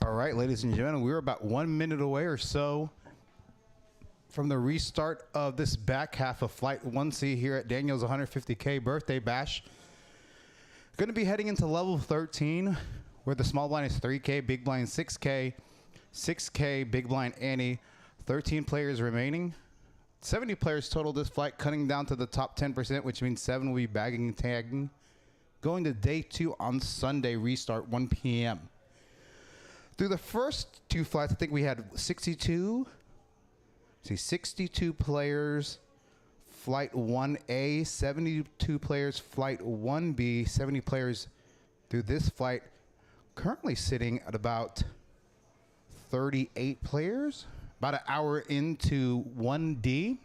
All right, ladies and gentlemen, we're about 1 minute away or so from the restart of this back half of Flight 1C here at Danielle's 150K birthday bash. Going to be heading into level 13, where the small blind is 3K, big blind 6K, 6K, big blind ante, 13 players remaining. 70 players total this flight, cutting down to the top 10%, which means 7 will be bagging and tagging. Going to day 2 on Sunday, restart 1 p.m. Through the first 2 flights, I think we had 62 players, flight 1A, 72 players, flight 1B, 70 players through this flight. Currently sitting at about 38 players, about an hour into 1D.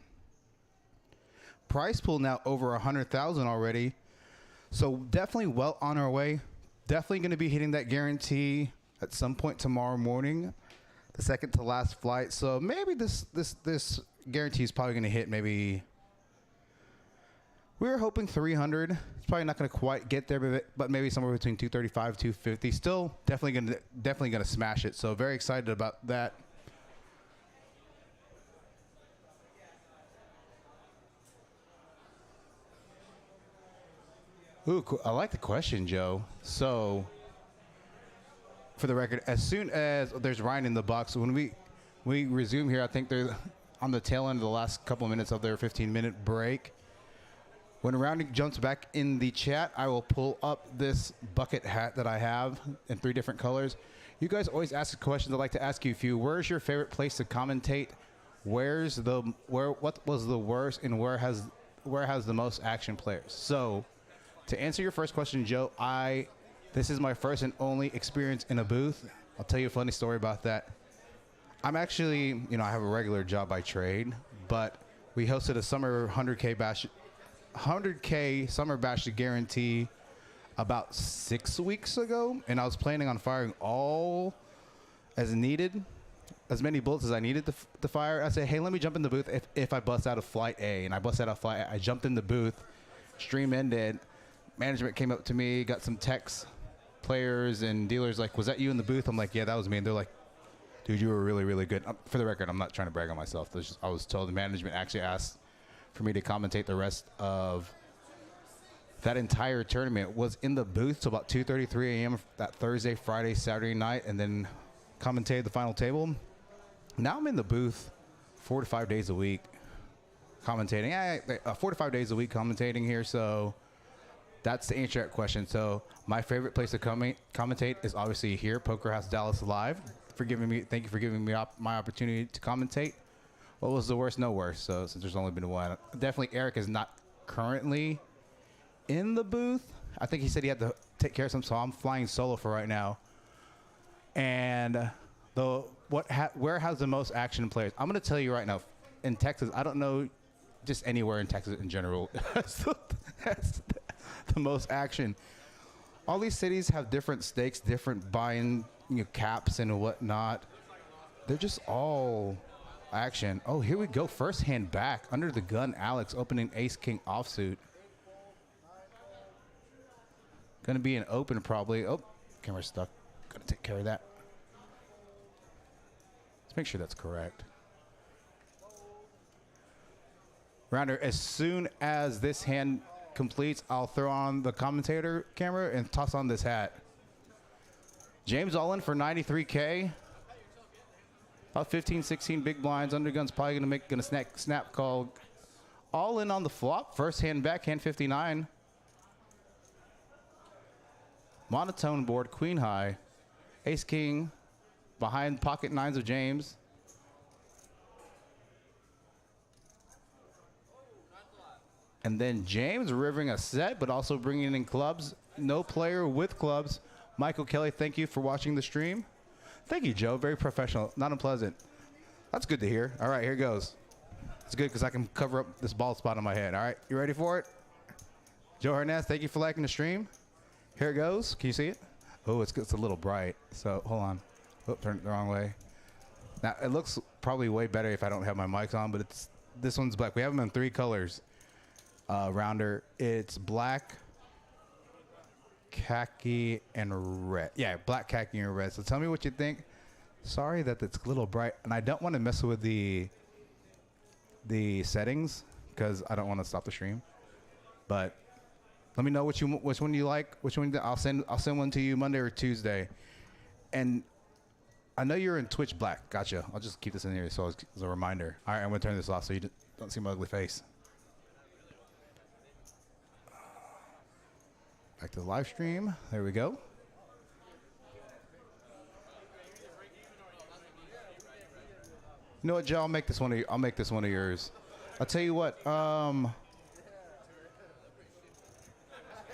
Prize pool now over 100,000 already. So definitely well on our way. Definitely going to be hitting that guarantee at some point tomorrow morning, the second to last flight. So maybe this guarantee is probably going to hit maybe. We were hoping 300. It's probably not going to quite get there, but maybe somewhere between 235, 250. Still definitely going to smash it. So very excited about that. Ooh, cool. I like the question, Joe. So, for the record, as soon as there's Ryan in the box, when we resume here, I think they're on the tail end of the last couple of minutes of their 15-minute break. When Rounding jumps back in the chat, I will pull up this bucket hat that I have in 3 different colors. You guys always ask questions. I'd like to ask you a few. Where's your favorite place to commentate? What was the worst, and where has the most action players? So, to answer your first question, Joe, this is my first and only experience in a booth. I'll tell you a funny story about that. I'm actually, I have a regular job by trade, but we hosted a summer 100K summer bash to guarantee about 6 weeks ago, and I was planning on firing all as needed, as many bullets as I needed to fire. I said, hey, let me jump in the booth if I bust out of flight A, and I busted out of flight A. I jumped in the booth, stream ended. Management came up to me, got some texts, players and dealers like, was that you in the booth? I'm like, yeah, that was me. And they're like, dude, you were really, really good. For the record, I'm not trying to brag on myself. I was told the management actually asked for me to commentate the rest of that entire tournament. Was in the booth till about 2:33 a.m. that Thursday, Friday, Saturday night, and then commentated the final table. Now I'm in the booth 4 to 5 days a week commentating. 4 to 5 days a week commentating here, so that's the answer to that question. So my favorite place to commentate is obviously here, Poker House Dallas Live. Thank you for giving me my opportunity to commentate. What was the worst? No worse. So since there's only been one, definitely Eric is not currently in the booth. I think he said he had to take care of some, so I'm flying solo for right now. And where has the most action players? I'm going to tell you right now, in Texas, I don't know, just anywhere in Texas in general. That's the most action. All these cities have different stakes, different buy-in caps and whatnot. They're just all action. Oh, here we go. First hand back under the gun. Alex opening ace king offsuit. Gonna be an open probably. Oh, camera's stuck. Gotta take care of that. Let's make sure that's correct. Rounder, as soon as this hand completes, I'll throw on the commentator camera and toss on this hat. James all in for 93K. About 15, 16 big blinds. Undergun's probably gonna snap call. All in on the flop. First hand back, hand 59. Monotone board, queen high. Ace king behind pocket nines of James. And then James rivering a set, but also bringing in clubs. No player with clubs. Michael Kelly, thank you for watching the stream. Thank you, Joe. Very professional. Not unpleasant. That's good to hear. All right, here goes. It's good because I can cover up this bald spot on my head. All right, you ready for it? Joe Hernandez, thank you for liking the stream. Here it goes. Can you see it? Oh, it's a little bright. So hold on. Oh, turned it the wrong way. Now, it looks probably way better if I don't have my mics on, but this one's black. We have them in 3 colors. Rounder, it's black, khaki, and red. Yeah, black, khaki, and red. So tell me what you think. Sorry that it's a little bright, and I don't want to mess with the settings because I don't want to stop the stream. But let me know which one you like. Which one I'll send one to you Monday or Tuesday. And I know you're in Twitch Black. Gotcha. I'll just keep this in here so as a reminder. All right, I'm gonna turn this off so you don't see my ugly face. Back to the live stream. There we go. You know what, Joe? I'll make this one of yours. I'll tell you what.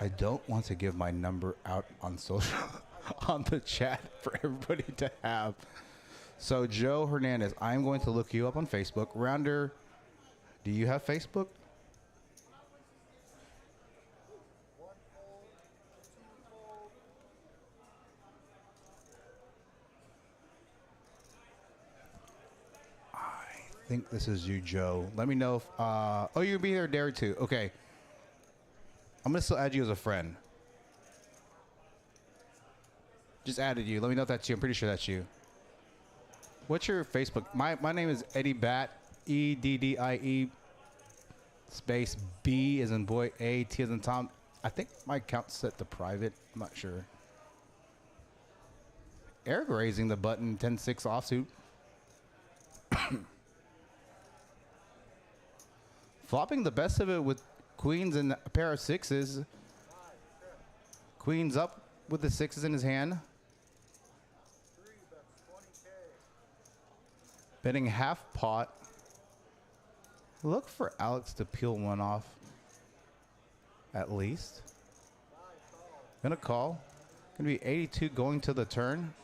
I don't want to give my number out on social, on the chat for everybody to have. So Joe Hernandez, I'm going to look you up on Facebook. Rounder, do you have Facebook? I think this is you, Joe. Let me know if, oh, you'll be there, Dare too. Okay. I'm going to still add you as a friend. Just added you. Let me know if that's you. I'm pretty sure that's you. What's your Facebook? My name is Eddie Bat, Eddie space B as in boy, A, T as in Tom. I think my account's set to private. I'm not sure. Eric raising the button 10-6 offsuit. Flopping the best of it with queens and a pair of sixes. Queens up with the sixes in his hand. Betting half pot. Look for Alex to peel one off. At least. Gonna call. Gonna be 82 going to the turn.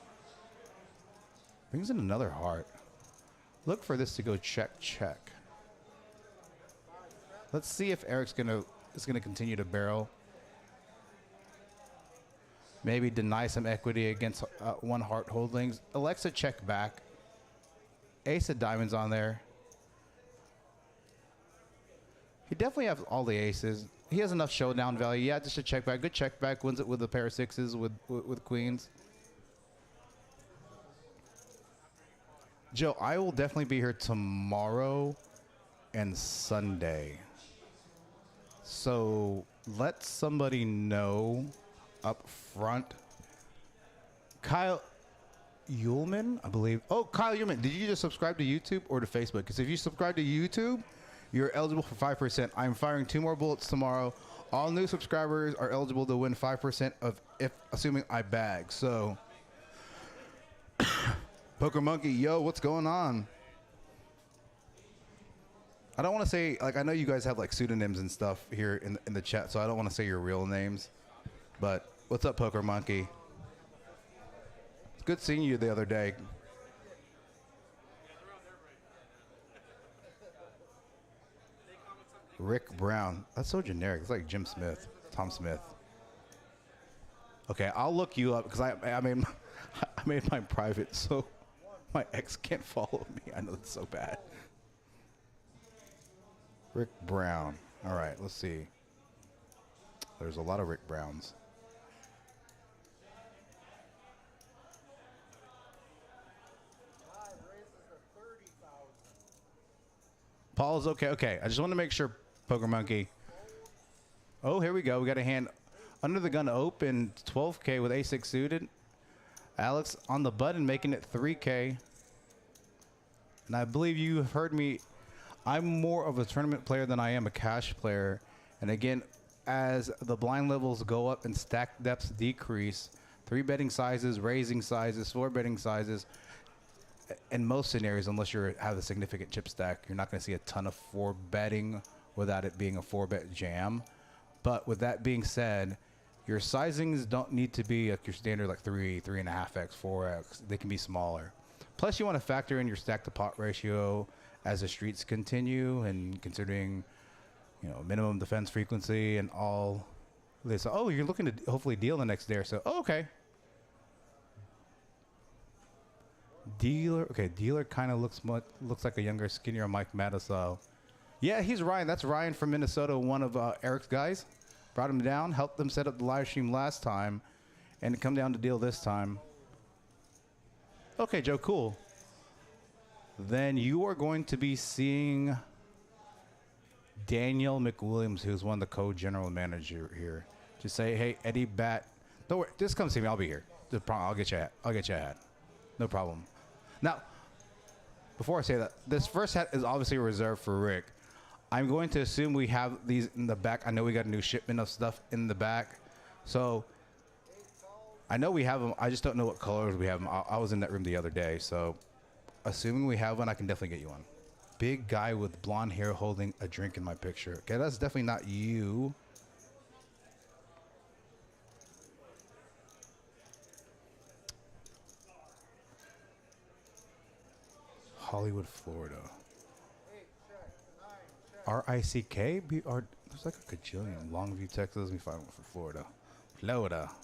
Brings in another heart. Look for this to go check, check. Let's see if Eric's is gonna continue to barrel. Maybe deny some equity against one heart holdings. Alexa check back. Ace of diamonds on there. He definitely has all the aces. He has enough showdown value. Yeah, just a check back. Good check back. Wins it with a pair of sixes with queens. Joe, I will definitely be here tomorrow and Sunday. So let somebody know up front. Kyle Ullman, I believe. Oh, Kyle Ullman, did you just subscribe to YouTube or to Facebook? Because if you subscribe to YouTube, you're eligible for 5%. I'm firing 2 more bullets tomorrow. All new subscribers are eligible to win 5% of assuming I bag. So, Poker Monkey, yo, what's going on? I don't want to say, like, I know you guys have like pseudonyms and stuff here in the chat, so I don't want to say your real names. But what's up, Poker Monkey? It's good seeing you the other day. Rick Brown. That's so generic. It's like Jim Smith, Tom Smith. Okay, I'll look you up because I made mine private, so my ex can't follow me. I know it's so bad. Rick Brown. All right, let's see. There's a lot of Rick Browns. Paul is okay. Okay, I just want to make sure, Poker Monkey. Oh, here we go. We got a hand under the gun open, 12K with A6 suited. Alex on the button, making it 3K. And I believe you have heard me. I'm more of a tournament player than I am a cash player. And again, as the blind levels go up and stack depths decrease, 3 betting sizes, raising sizes, 4 betting sizes, in most scenarios, unless you have a significant chip stack, you're not going to see a ton of 4 betting without it being a 4-bet jam. But with that being said, your sizings don't need to be like your standard like 3.5x, 4x. They can be smaller. Plus, you want to factor in your stack to pot ratio as the streets continue, and considering, you know, minimum defense frequency and all this. Oh, you're looking to hopefully deal the next day or so. Oh, okay. Dealer. Okay, dealer kind of looks like a younger, skinnier Mike Mattisau. Yeah, he's Ryan. That's Ryan from Minnesota, one of Eric's guys. Brought him down, helped them set up the live stream last time, and come down to deal this time. Okay, Joe, cool. Then you are going to be seeing Danielle McWilliams, who's one of the co-general manager here. Just say, hey, Eddie Bat. Don't worry, just come see me. I'll be here. I'll get you a hat. I'll get you a hat. No problem. Now, before I say that, this first hat is obviously reserved for Rick. I'm going to assume we have these in the back. I know we got a new shipment of stuff in the back. So I know we have them. I just don't know what colors we have them. I was in that room the other day. So assuming we have one, I can definitely get you one. Big guy with blonde hair holding a drink in my picture. Okay, that's definitely not you. Hollywood, Florida. R-I-C-K? There's like a gajillion. Longview, Texas. Let me find one for Florida. Florida. I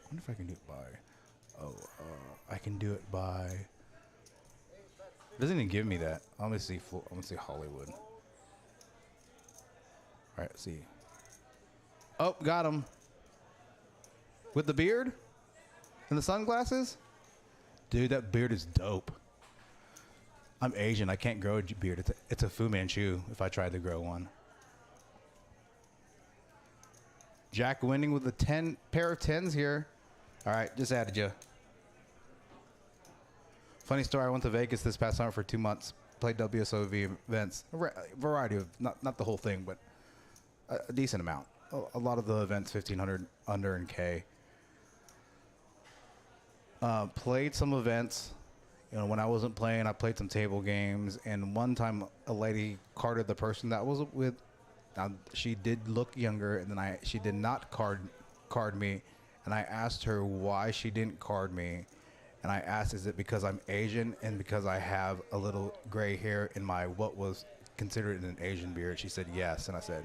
wonder if I can do it by... I can do it by... It doesn't even give me that. I'm gonna see Hollywood. All right, see. Oh, got him. With the beard? And the sunglasses? Dude, that beard is dope. I'm Asian. I can't grow a beard. It's a Fu Manchu if I tried to grow one. Jack winning with a pair of 10s here. All right, just added you. Funny story, I went to Vegas this past summer for 2 months. Played WSOV events. A variety of, not the whole thing, but a decent amount. A lot of the events, 1,500 under and K. Played some events. You know, when I wasn't playing, I played some table games. And one time, a lady carded the person that was with. Now, she did look younger, and then she did not card me. And I asked her why she didn't card me. And I asked, is it because I'm Asian and because I have a little gray hair in my what was considered an Asian beard? She said yes. And I said,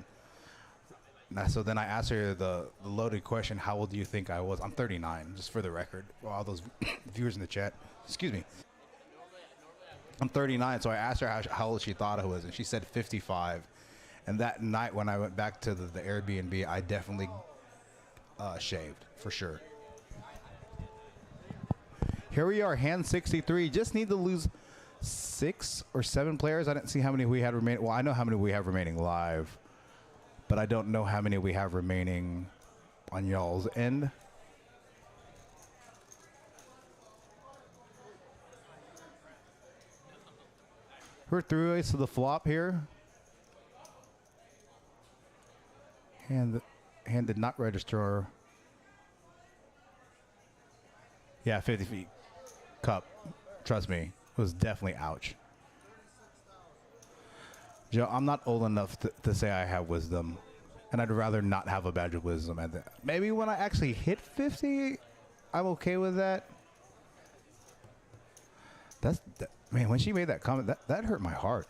so then I asked her the loaded question, how old do you think I was? I'm 39, just for the record. For all those viewers in the chat. Excuse me. I'm 39, so I asked her how old she thought I was, and she said 55. And that night when I went back to the Airbnb, I definitely shaved, for sure. Here we are, hand 63. Just need to lose 6 or 7 players. I didn't see how many we had remaining. Well, I know how many we have remaining live, but I don't know how many we have remaining on y'all's end. We're through ace to the flop here. Hand did not register. Yeah, 50 feet. Cup. Trust me. It was definitely ouch. Joe, I'm not old enough to say I have wisdom. And I'd rather not have a badge of wisdom. Maybe when I actually hit 50, I'm okay with that. Man, when she made that comment, that hurt my heart.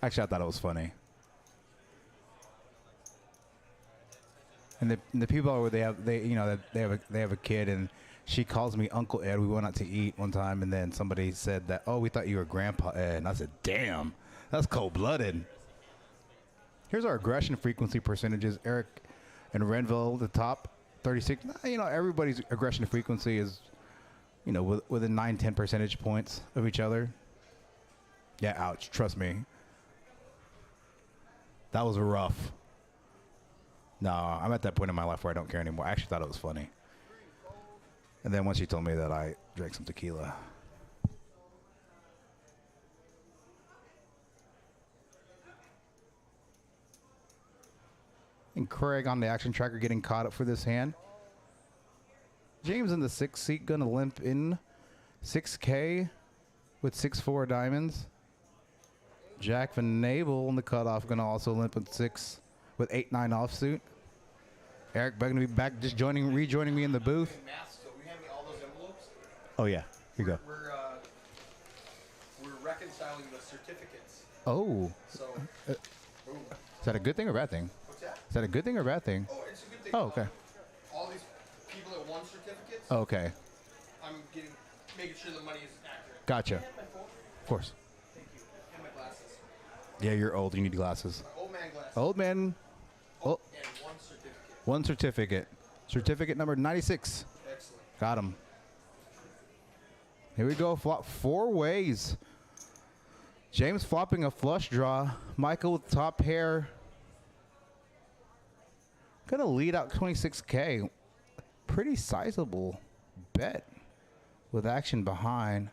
Actually, I thought it was funny. And the people where they have a kid, and she calls me Uncle Ed. We went out to eat one time, and then somebody said that, oh, we thought you were Grandpa Ed. And I said, damn, that's cold-blooded. Here's our aggression frequency percentages. Eric and Renville, the top 36. You know, everybody's aggression frequency is, you know, within 9-10 percentage points of each other. Yeah, ouch. Trust me. That was rough. No, I'm at that point in my life where I don't care anymore. I actually thought it was funny. And then once she told me that, I drank some tequila. And Craig on the action tracker getting caught up for this hand. James in the 6th seat, gonna limp in 6K with 6-4 diamonds. Jack Van Nabel in the cutoff, gonna also limp with 8-9 offsuit. Eric going to be back, just rejoining me in the booth. So we have all those envelopes. Oh yeah, here you go. We're reconciling the certificates. Oh. So. Is that a good thing or bad thing? What's that? Is that a good thing or bad thing? Oh, it's a good thing. Oh, okay. All these people that won certificates. Oh, okay. I'm making sure the money is accurate. Gotcha. Can I have my phone? Of course. Thank you. And my glasses. Yeah, you're old. You need glasses. My old man glasses. Old man. Oh, and one certificate. One certificate. Certificate number 96. Excellent. Got him. Here we go. Flop 4 ways. James flopping a flush draw. Michael with top pair. Gonna lead out 26K. Pretty sizable bet with action behind.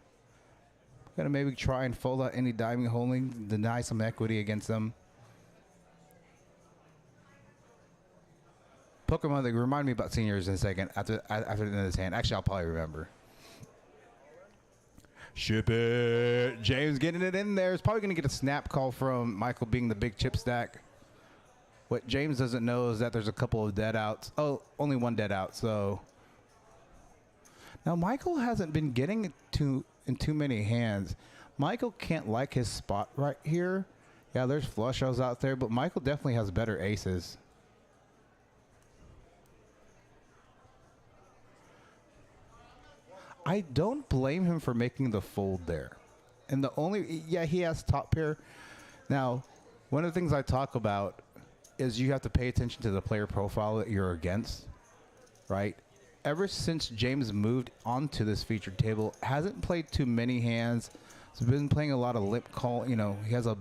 Gonna maybe try and fold out any diving holding, deny some equity against them. Pokemon, they remind me about seniors in a second after the end of this hand. Actually, I'll probably remember. Ship it. James getting it in there. It's probably going to get a snap call from Michael being the big chip stack. What James doesn't know is that there's a couple of dead outs. Oh, only one dead out. So now Michael hasn't been getting it in too many hands. Michael can't like his spot right here. Yeah, there's flush shows out there, but Michael definitely has better aces. I don't blame him for making the fold there. And the only, yeah, he has top pair. Now, one of the things I talk about is you have to pay attention to the player profile that you're against, right? Ever since James moved onto this featured table, hasn't played too many hands. He's been playing a lot of limp call. You know, he has a,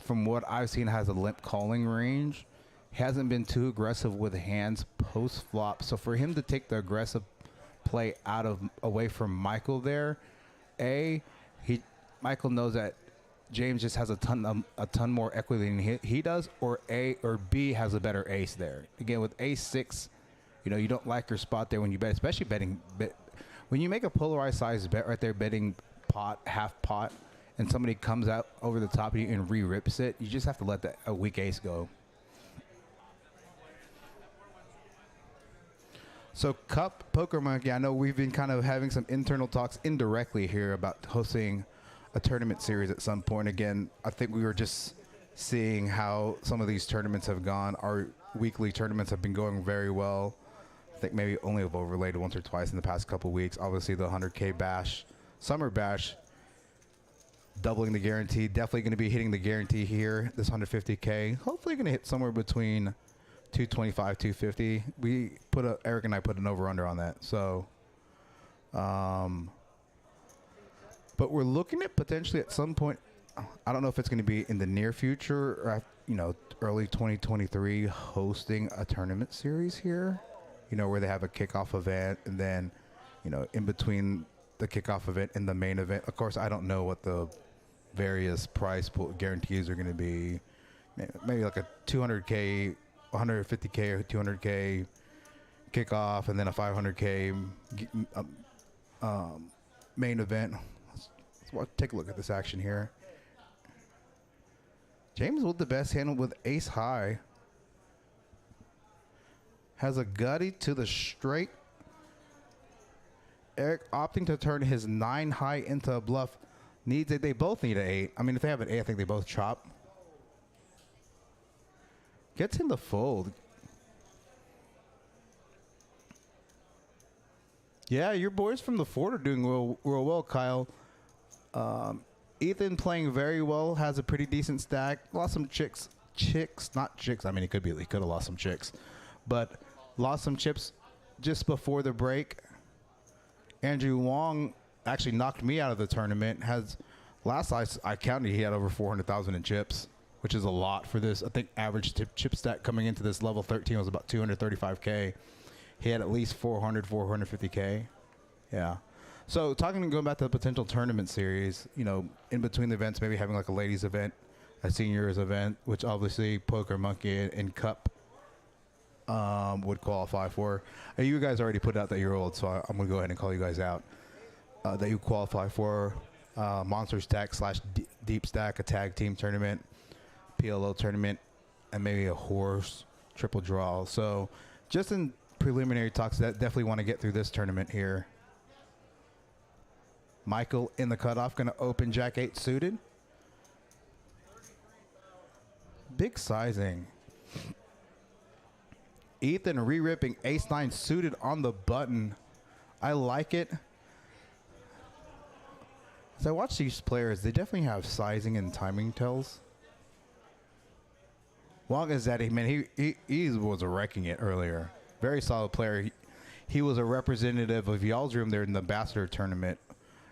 from what I've seen, has a limp calling range. He hasn't been too aggressive with hands post flop. So for him to take the aggressive play away from Michael there, Michael knows that James just has a ton more equity than he does, or B has a better ace there. Again, with ace 6, you know, you don't like your spot there when you bet, especially when you make a polarized size bet right there, betting pot, half pot, and somebody comes out over the top of you and re-rips it, you just have to let a weak ace go. So Cup Poker Monkey, I know we've been kind of having some internal talks indirectly here about hosting a tournament series at some point. Again, I think we were just seeing how some of these tournaments have gone. Our weekly tournaments have been going very well. I think maybe only have overlaid once or twice in the past couple weeks. Obviously the 100K bash, summer bash, doubling the guarantee. Definitely going to be hitting the guarantee here, this 150K. Hopefully going to hit somewhere between 225, 250. Eric and I put an over-under on that. So, but we're looking at potentially at some point, I don't know if it's going to be in the near future or, you know, early 2023, hosting a tournament series here, you know, where they have a kickoff event and then, you know, in between the kickoff event and the main event. Of course, I don't know what the various price pool guarantees are going to be. Maybe like a 200K, 150K or 200K kickoff, and then a 500K main event. Let's take a look at this action here. James with the best hand with ace high. Has a gutty to the straight. Eric opting to turn his 9 high into a bluff. Needs it. They both need an 8. I mean, if they have an 8, I think they both chop. Gets in the fold. Yeah, your boys from the fort are doing real well, Kyle. Ethan playing very well, has a pretty decent stack. Lost some chicks. Not chicks. I mean, he could have lost some chicks. But lost some chips just before the break. Andrew Wong actually knocked me out of the tournament. Last I counted, he had over 400,000 in chips, which is a lot for this. I think average chip stack coming into this level 13 was about 235K. He had at least 450K. Yeah. So going back to the potential tournament series, you know, in between the events, maybe having like a ladies event, a seniors event, which obviously Poker Monkey and Cup would qualify for. You guys already put out that you're old, so I'm going to go ahead and call you guys out. That you qualify for Monster Stack / Deep Stack, a tag team tournament, PLO tournament, and maybe a horse triple draw. So just in preliminary talks, that definitely want to get through this tournament here. Michael in the cutoff, going to open Jack 8 suited. Big sizing. Ethan re-ripping ace 9 suited on the button. I like it. As I watch these players, they definitely have sizing and timing tells. Wong is that he was wrecking it earlier. Very solid player. He was a representative of y'all's room there in the Ambassador tournament.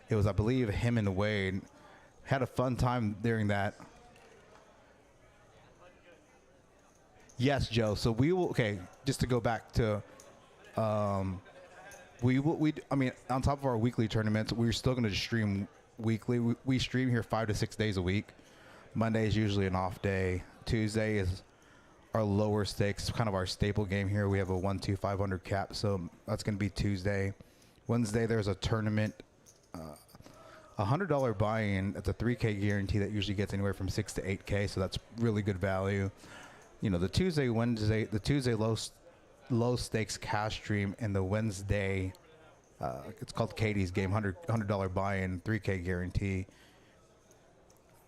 It was, I believe, him and Wade. Had a fun time during that. Yes, Joe. So we will. Okay, just to go back to, I mean, on top of our weekly tournaments, we're still going to stream weekly. We stream here 5 to 6 days a week. Monday is usually an off day. Tuesday is our lower stakes, kind of our staple game here. We have a 1-2-500 cap, so that's going to be Tuesday. Wednesday, there's a tournament, $100 buy-in. It's a 3K guarantee that usually gets anywhere from 6 to 8K, so that's really good value. You know, the Tuesday low stakes cash stream, and the Wednesday, it's called Katie's game, $100 buy-in, 3K guarantee.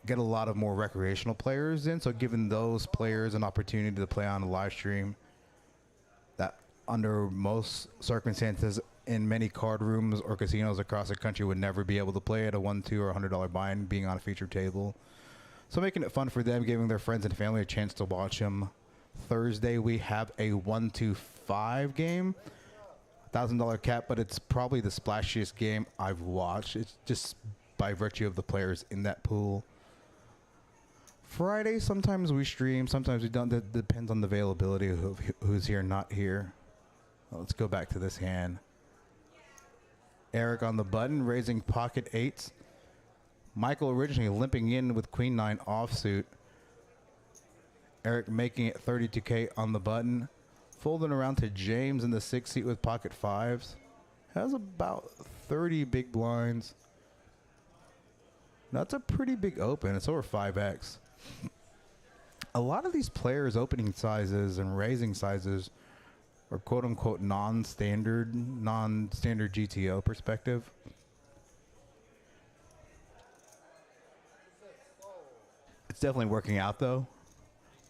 Get a lot of more recreational players in, so giving those players an opportunity to play on a live stream that under most circumstances in many card rooms or casinos across the country would never be able to play at a $1, $2, or $100 buy-in, being on a featured table. So making it fun for them, giving their friends and family a chance to watch them. Thursday we have a 1-2-5 game, $1,000 cap, but it's probably the splashiest game I've watched. It's just by virtue of the players in that pool. Friday, sometimes we stream, sometimes we don't. That depends on the availability of who's here, not here. Well, let's go back to this hand. Eric on the button, raising pocket eights. Michael originally limping in with queen 9 offsuit. Eric making it 32K on the button. Folding around to James in the 6th seat with pocket fives. Has about 30 big blinds. That's a pretty big open. It's over 5x. A lot of these players' opening sizes and raising sizes are quote-unquote non-standard GTO perspective. It's definitely working out, though.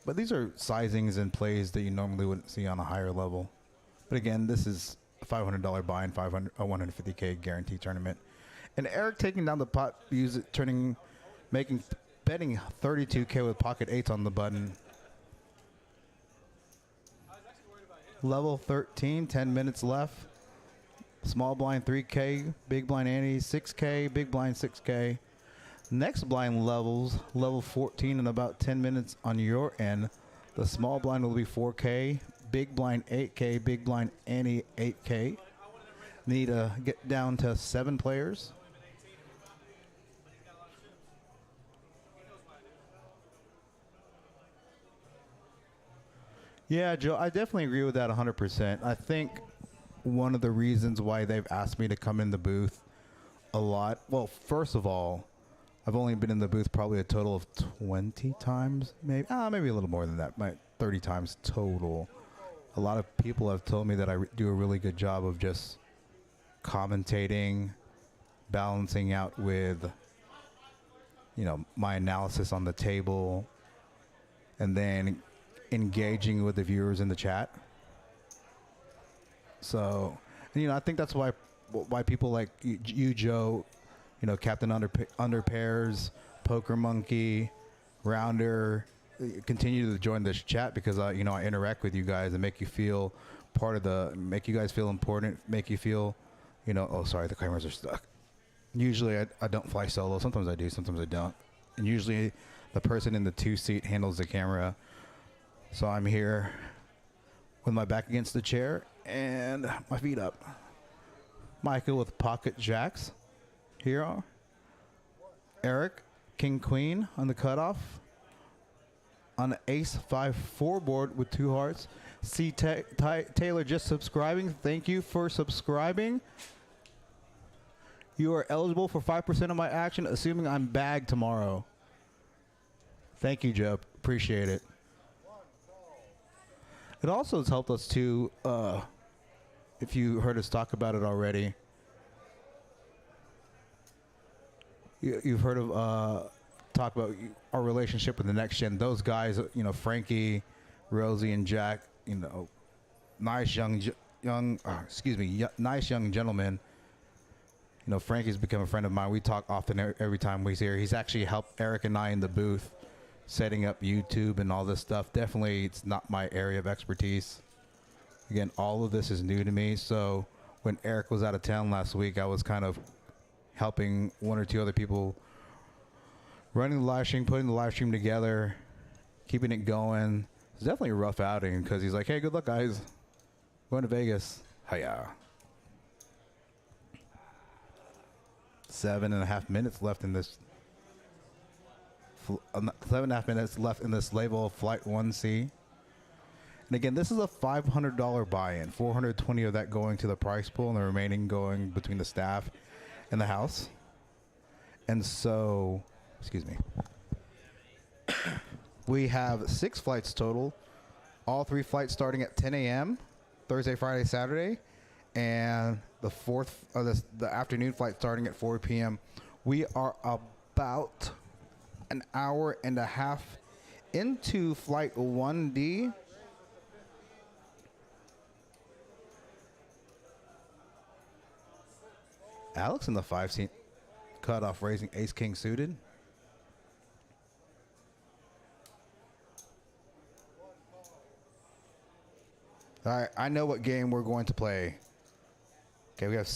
But these are sizings and plays that you normally wouldn't see on a higher level. But again, this is a $500 buy-in, a 150K guarantee tournament. And Eric taking down the pot, betting 32K with pocket eights on the button. Level 13, 10 minutes left. Small blind 3K, big blind ante 6K, big blind 6K. Next blind levels, level 14 in about 10 minutes on your end. The small blind will be 4K, big blind 8K, big blind ante 8K. Need to get down to 7 players. Yeah, Joe, I definitely agree with that 100%. I think one of the reasons why they've asked me to come in the booth a lot, well, first of all, I've only been in the booth probably a total of 20 times, maybe a little more than that, 30 times total. A lot of people have told me that I do a really good job of just commentating, balancing out with, you know, my analysis on the table, and then engaging with the viewers in the chat. So, you know, I think that's why people like you, Joe, you know, Captain Under Pairs, Poker Monkey, Rounder, continue to join this chat because you know, I interact with you guys and make you feel make you guys feel important, make you feel, you know, oh sorry, the cameras are stuck. Usually I don't fly solo. Sometimes I do, sometimes I don't. And usually the person in the 2 seat handles the camera. So I'm here with my back against the chair and my feet up. Michael with pocket jacks. Here. Eric, king queen on the cutoff. On the ace 5-4 board with 2 hearts. C. Taylor just subscribing. Thank you for subscribing. You are eligible for 5% of my action, assuming I'm bagged tomorrow. Thank you, Joe. Appreciate it. It also has helped us too, if you heard us talk about it already. You've heard of talk about our relationship with the next gen. Those guys, you know, Frankie, Rosie, and Jack, you know, nice young gentlemen. You know, Frankie's become a friend of mine. We talk often every time he's here. He's actually helped Eric and I in the booth setting up YouTube and all this stuff. Definitely, it's not my area of expertise. Again, all of this is new to me. So when Eric was out of town last week, I was kind of helping one or two other people running the live stream, putting the live stream together, keeping it going. It's definitely a rough outing because he's like, hey, good luck, guys. Going to Vegas. Hiya. 7.5 minutes left in this. 7.5 minutes left in this label Flight 1C. And again, this is a $500 buy-in. 420 of that going to the prize pool, and the remaining going between the staff and the house. And so, excuse me. We have 6 flights total. All 3 flights starting at 10 a.m. Thursday, Friday, Saturday, and the the afternoon flight starting at 4 p.m. We are about an hour and a half into flight 1D. Alex in the 5 seat cutoff, raising ace king suited. All right, I know what game we're going to play. Okay, we have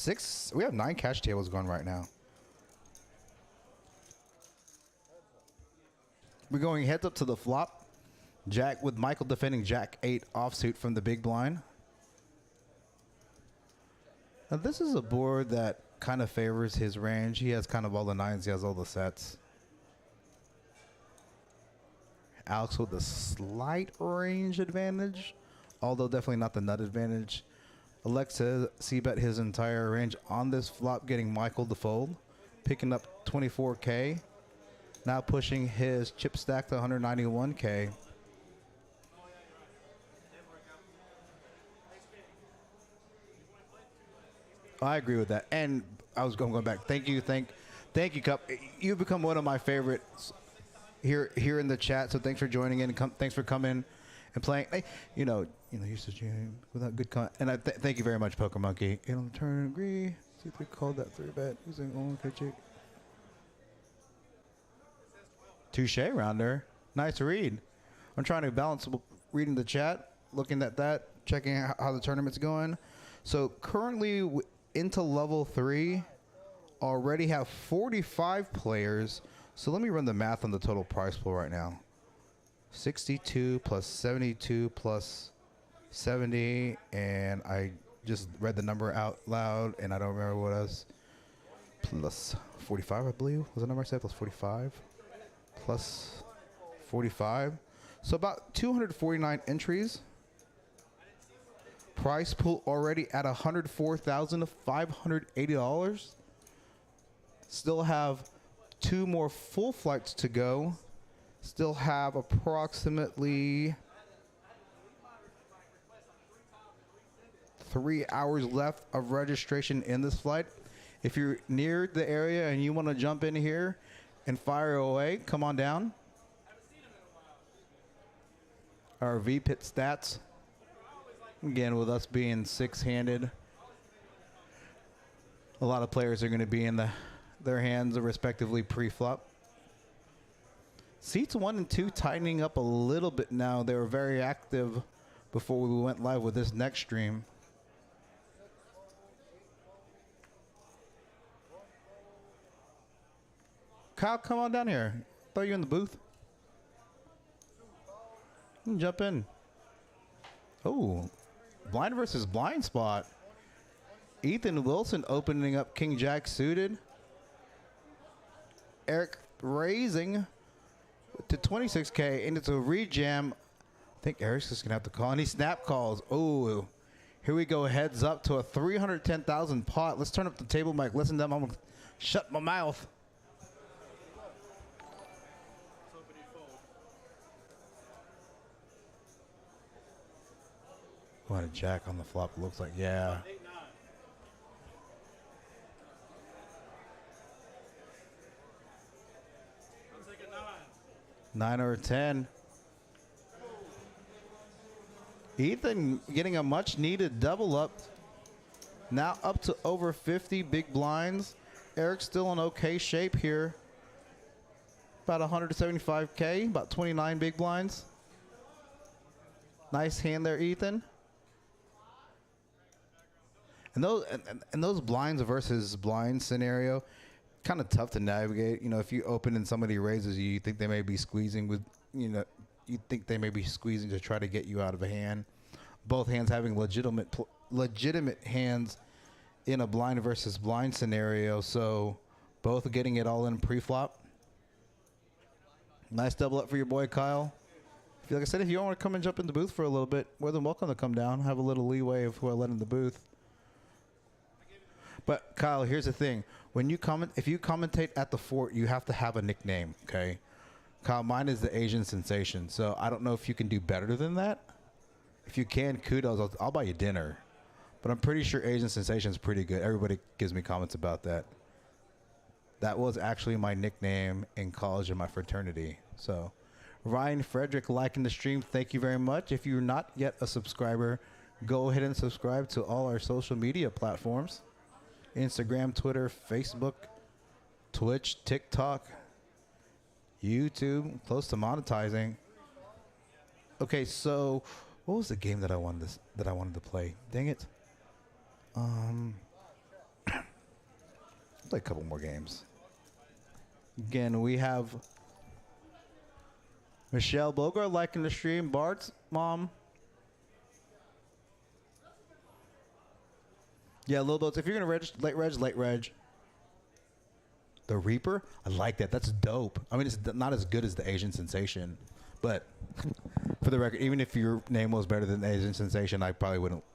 9 cash tables going right now. We're going heads up to the flop. Jack with Michael defending Jack 8 offsuit from the big blind. Now this is a board that kind of favors his range. He has kind of all the 9s. He has all the sets. Alex with a slight range advantage, although definitely not the nut advantage. Alexa c-bet his entire range on this flop, getting Michael to fold, picking up 24K. Now pushing his chip stack to 191K. I agree with that. And I was going back. Thank you, Cup. You've become one of my favorites here in the chat. So thanks for joining in. Thanks for coming and playing. Hey, you know, used to jam without good con. And I thank you very much, Poker Monkey. And on the turn, agree. See if we called that 3-bet using only check. Touche rounder. Nice read. I'm trying to balance reading the chat, looking at that, checking how the tournament's going. So currently into level 3, already have 45 players. So let me run the math on the total prize pool right now. 62 plus 72 plus 70, and I just read the number out loud, and I don't remember what else. Plus 45, I believe, was the number I said, plus 45. Plus 45. So about 249 entries. Price pool already at $104,580. Still have 2 more full flights to go. Still have approximately 3 hours left of registration in this flight. If you're near the area and you want to jump in here and fire away, come on down. Our V-Pit stats. Again, with us being 6-handed, a lot of players are going to be in their hands respectively pre-flop. Seats 1 and 2 tightening up a little bit now. They were very active before we went live with this next stream. Kyle, come on down here. Throw you in the booth. You can jump in. Oh, blind versus blind spot. Ethan Wilson opening up King Jack suited. Eric raising to 26K, and it's a rejam. I think Eric's just going to have to call, and he snap calls. Oh, here we go. Heads up to a 310,000 pot. Let's turn up the table mic. Listen to them. I'm going to shut my mouth. What a jack on the flop looks like. Yeah. 9 or 10. Ethan getting a much needed double up. Now up to over 50 big blinds. Eric's still in okay shape here. about 175K, about 29 big blinds. Nice hand there, Ethan. And those blinds versus blind scenario, kind of tough to navigate. You know, if you open and somebody raises you, you think they may be squeezing with, you know, you think they may be squeezing to try to get you out of a hand. Both hands having legitimate hands in a blind versus blind scenario, so both getting it all in pre-flop. Nice double up for your boy Kyle. Like I said, if you want to come and jump in the booth for a little bit, more than welcome to come down. Have a little leeway of who I let in the booth. But Kyle, here's the thing: when you comment, if you commentate at the fort, you have to have a nickname. Okay, Kyle, mine is the Asian Sensation. So I don't know if you can do better than that. If you can, kudos. I'll buy you dinner. But I'm pretty sure Asian Sensation is pretty good. Everybody gives me comments about that. That was actually my nickname in college in my fraternity. So, Ryan Frederick liking the stream. Thank you very much. If you're not yet a subscriber, go ahead and subscribe to all our social media platforms. Instagram, Twitter, Facebook, Twitch, TikTok, YouTube, close to monetizing. Okay, so what was the game that I wanted to play? Dang it. Play a couple more games. Again, we have Michelle Bogart liking the stream. Bart's mom. Yeah, little boats. If you're gonna late reg. The Reaper, I like that. That's dope. I mean, it's not as good as the Asian Sensation, but for the record, even if your name was better than the Asian Sensation, I probably wouldn't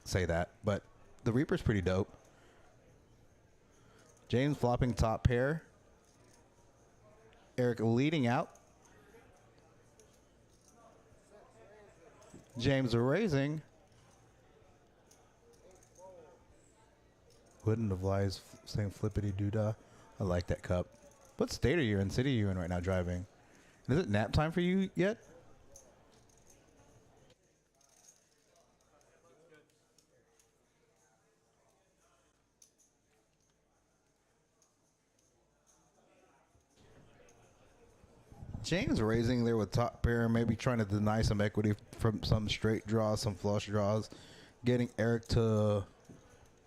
say that. But the Reaper's pretty dope. James flopping top pair. Eric leading out. James raising. Wouldn't have lies saying flippity doodah. I like that cup. What state are you in? City are you in right now driving? Is it nap time for you yet? James raising there with top pair, maybe trying to deny some equity from some straight draws, some flush draws. Getting Eric to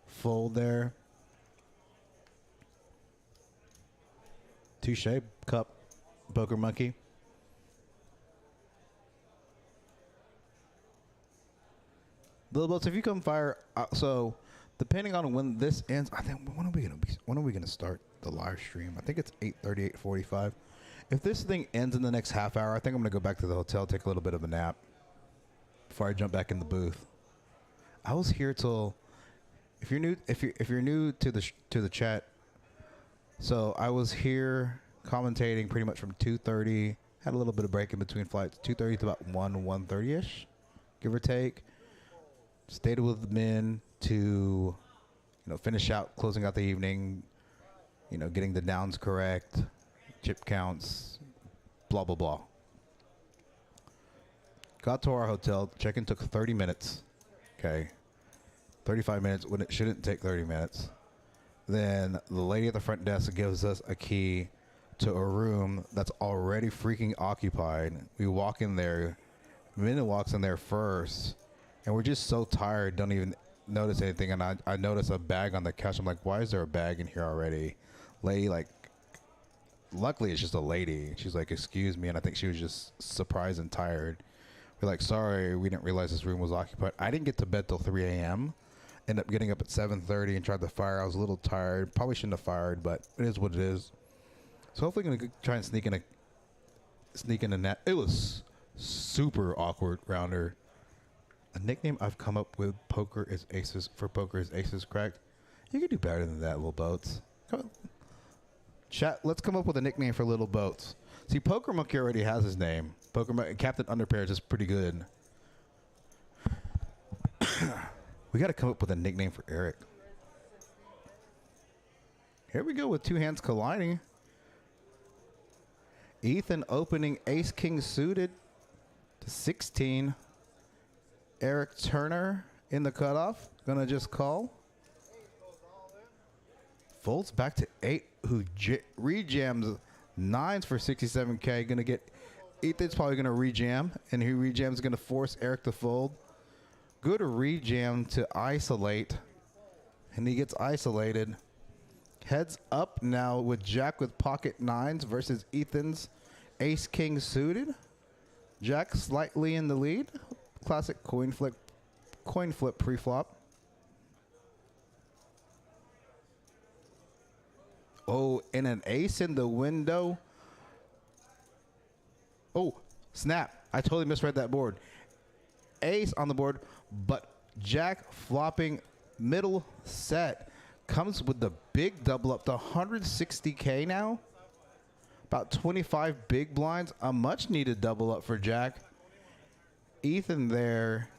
fold there. Touche, cup, poker monkey. Little boats, if you come fire, so depending on when this ends, I think when are we gonna start the live stream? I think it's 8:30, 8:45. If this thing ends in the next half hour, I think I'm gonna go back to the hotel, take a little bit of a nap before I jump back in the booth. I was here till, if you're new to the chat, so I was here commentating pretty much from 2:30. Had a little bit of break in between flights, 2:30 to about 1:30ish, give or take. Stayed with the men to, finish out, closing out the evening, getting the downs correct, chip counts, blah, blah, blah. Got to our hotel. Check-in took 30 minutes. Okay. 35 minutes when it shouldn't take 30 minutes. Then the lady at the front desk gives us a key to a room that's already freaking occupied. We walk in there. Minna walks in there first. And we're just so tired, don't even notice anything. And I notice a bag on the couch. I'm like, why is there a bag in here already? Lady, luckily it's just a lady. She's like, excuse me. And I think she was just surprised and tired. We're like, sorry, we didn't realize this room was occupied. I didn't get to bed till 3 a.m. Ended up getting up at 7:30 and tried to fire. I was a little tired. Probably shouldn't have fired, but it is what it is. So hopefully going to try and sneak in a net. It was super awkward rounder. A nickname I've come up with, poker is aces cracked. You can do better than that, little boats. Come on. Chat, let's come up with a nickname for little boats. See, Poker Monkey already has his name. Captain Underpairs is pretty good. We got to come up with a nickname for Eric. Here we go with two hands colliding. Ethan opening ace-king suited to 16. Eric Turner in the cutoff. Gonna just call. Folds back to 8, who rejams Nines for 67K. Gonna get Ethan's probably gonna rejam, and he rejams gonna force Eric to fold. Good rejam to isolate, and he gets isolated. Heads up now with Jack with pocket nines versus Ethan's ace king suited. Jack slightly in the lead. Classic coin flip pre-flop. Oh, and an ace in the window. Oh, snap. I totally misread that board. Ace on the board, but Jack flopping middle set comes with the big double up to 160K now. About 25 big blinds. A much needed double up for Jack. Ethan there.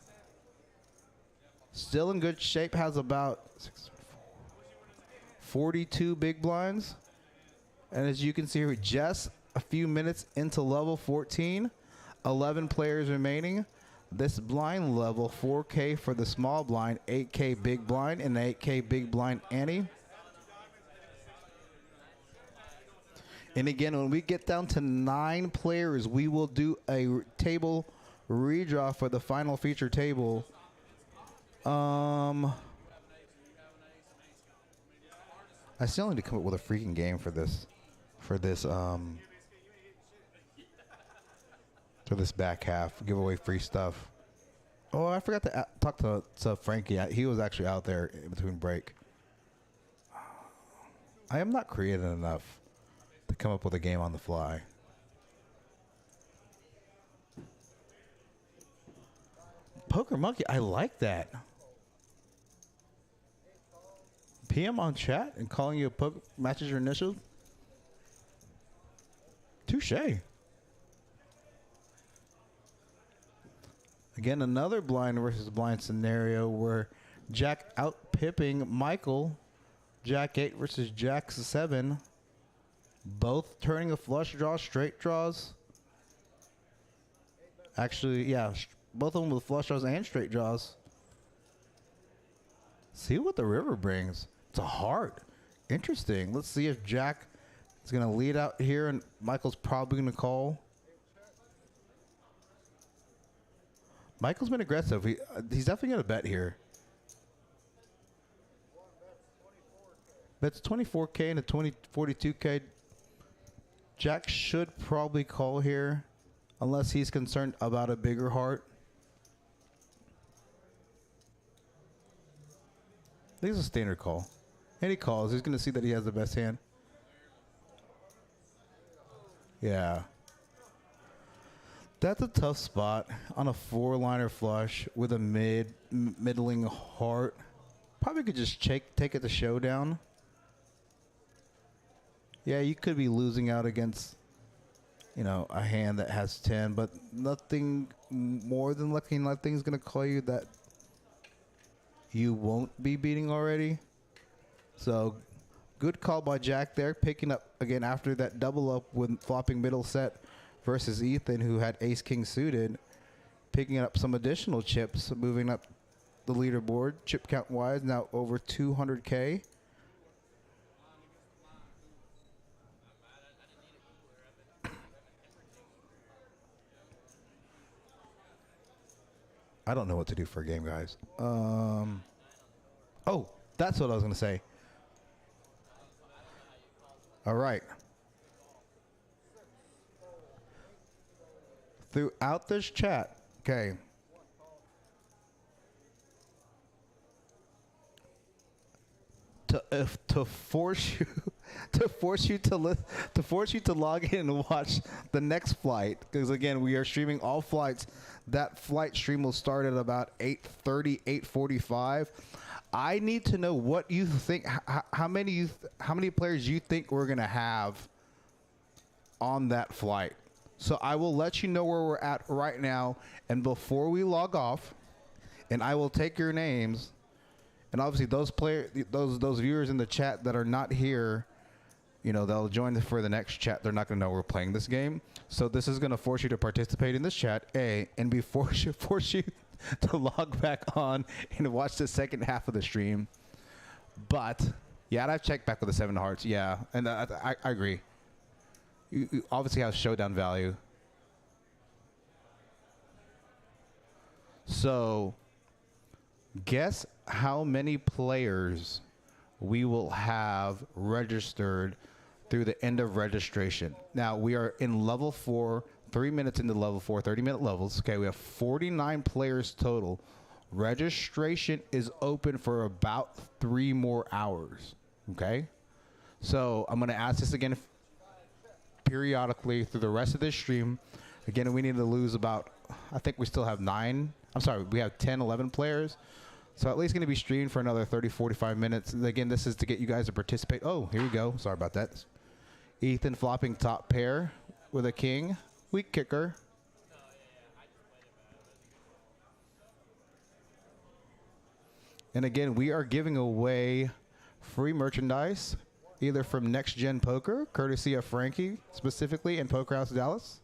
Still in good shape. Has about 42 big blinds. And as you can see here, just a few minutes into level 14. 11 players remaining. This blind level, 4K for the small blind, 8K big blind, and 8K big blind ante. And again, when we get down to 9 players, we will do a table redraw for the final feature table. I still need to come up with a freaking game for this, for this back half. Give away free stuff. Oh, I forgot to talk to Frankie. He was actually out there in between break. I am not creative enough to come up with a game on the fly. Poker Monkey, I like that. PM on chat and calling you a poker matches your initials. Touche. Again, another blind versus blind scenario where Jack out pipping Michael. Jack 8 versus Jack 7. Both turning a flush draw, straight draws. Actually, yeah, both of them with flush draws and straight draws. See what the river brings. It's a heart. Interesting. Let's see if Jack is going to lead out here and Michael's probably going to call. Michael's been aggressive. He's definitely going to bet here. Bets 24K into 42K. Jack should probably call here unless he's concerned about a bigger heart. I think it's a standard call. And he calls. He's going to see that he has the best hand. Yeah. That's a tough spot on a 4-liner flush with a middling heart. Probably could just take it to showdown. Yeah, you could be losing out against, you know, a hand that has 10, but nothing more than lucky. Nothing's going to call you that you won't be beating already. So, good call by Jack there, picking up again after that double up with flopping middle set versus Ethan, who had ace-king suited, picking up some additional chips, moving up the leaderboard, chip count-wise, now over 200K. I don't know what to do for a game, guys. Oh, that's what I was going to say. All right. Throughout this chat, okay. To force you to log in and watch the next flight, because again we are streaming all flights. That flight stream will start at about 8:30, 8:45. I need to know what you think. How many players you think we're gonna have on that flight. So I will let you know where we're at right now, and before we log off, and I will take your names. And obviously, those viewers in the chat that are not here, you know, they'll join for the next chat. They're not going to know we're playing this game. So this is going to force you to participate in this chat, A, and B, force you to log back on and watch the second half of the stream. But, yeah, I've checked back with the 7 hearts. Yeah, and I agree. you obviously have showdown value. So, guess how many players we will have registered through the end of registration. Now, we are in level 4, 3 minutes into level 4, 30-minute levels. Okay, we have 49 players total. Registration is open for about 3 more hours. Okay? So, I'm going to ask this again periodically through the rest of this stream. Again, we need to lose about, I think we still have 9. I'm sorry, we have 10, 11 players. So at least going to be streamed for another 30, 45 minutes. And again, this is to get you guys to participate. Oh, here we go. Sorry about that. Ethan flopping top pair with a king. Weak kicker. And again, we are giving away free merchandise, either from Next Gen Poker, courtesy of Frankie, specifically in Poker House Dallas.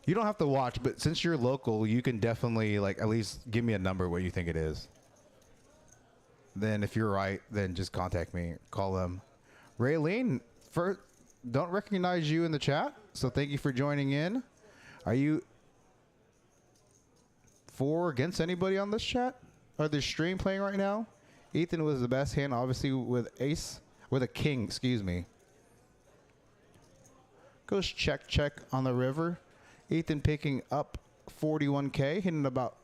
You don't have to watch, but since you're local, you can definitely, like, at least give me a number what you think it is. Then if you're right, then just contact me. Call them. Raylene, don't recognize you in the chat, so thank you for joining in. Are you for or against anybody on this chat? Or the stream playing right now? Ethan was the best hand, obviously, with ace, with a king, excuse me. Goes check on the river. Ethan picking up 41K, hitting about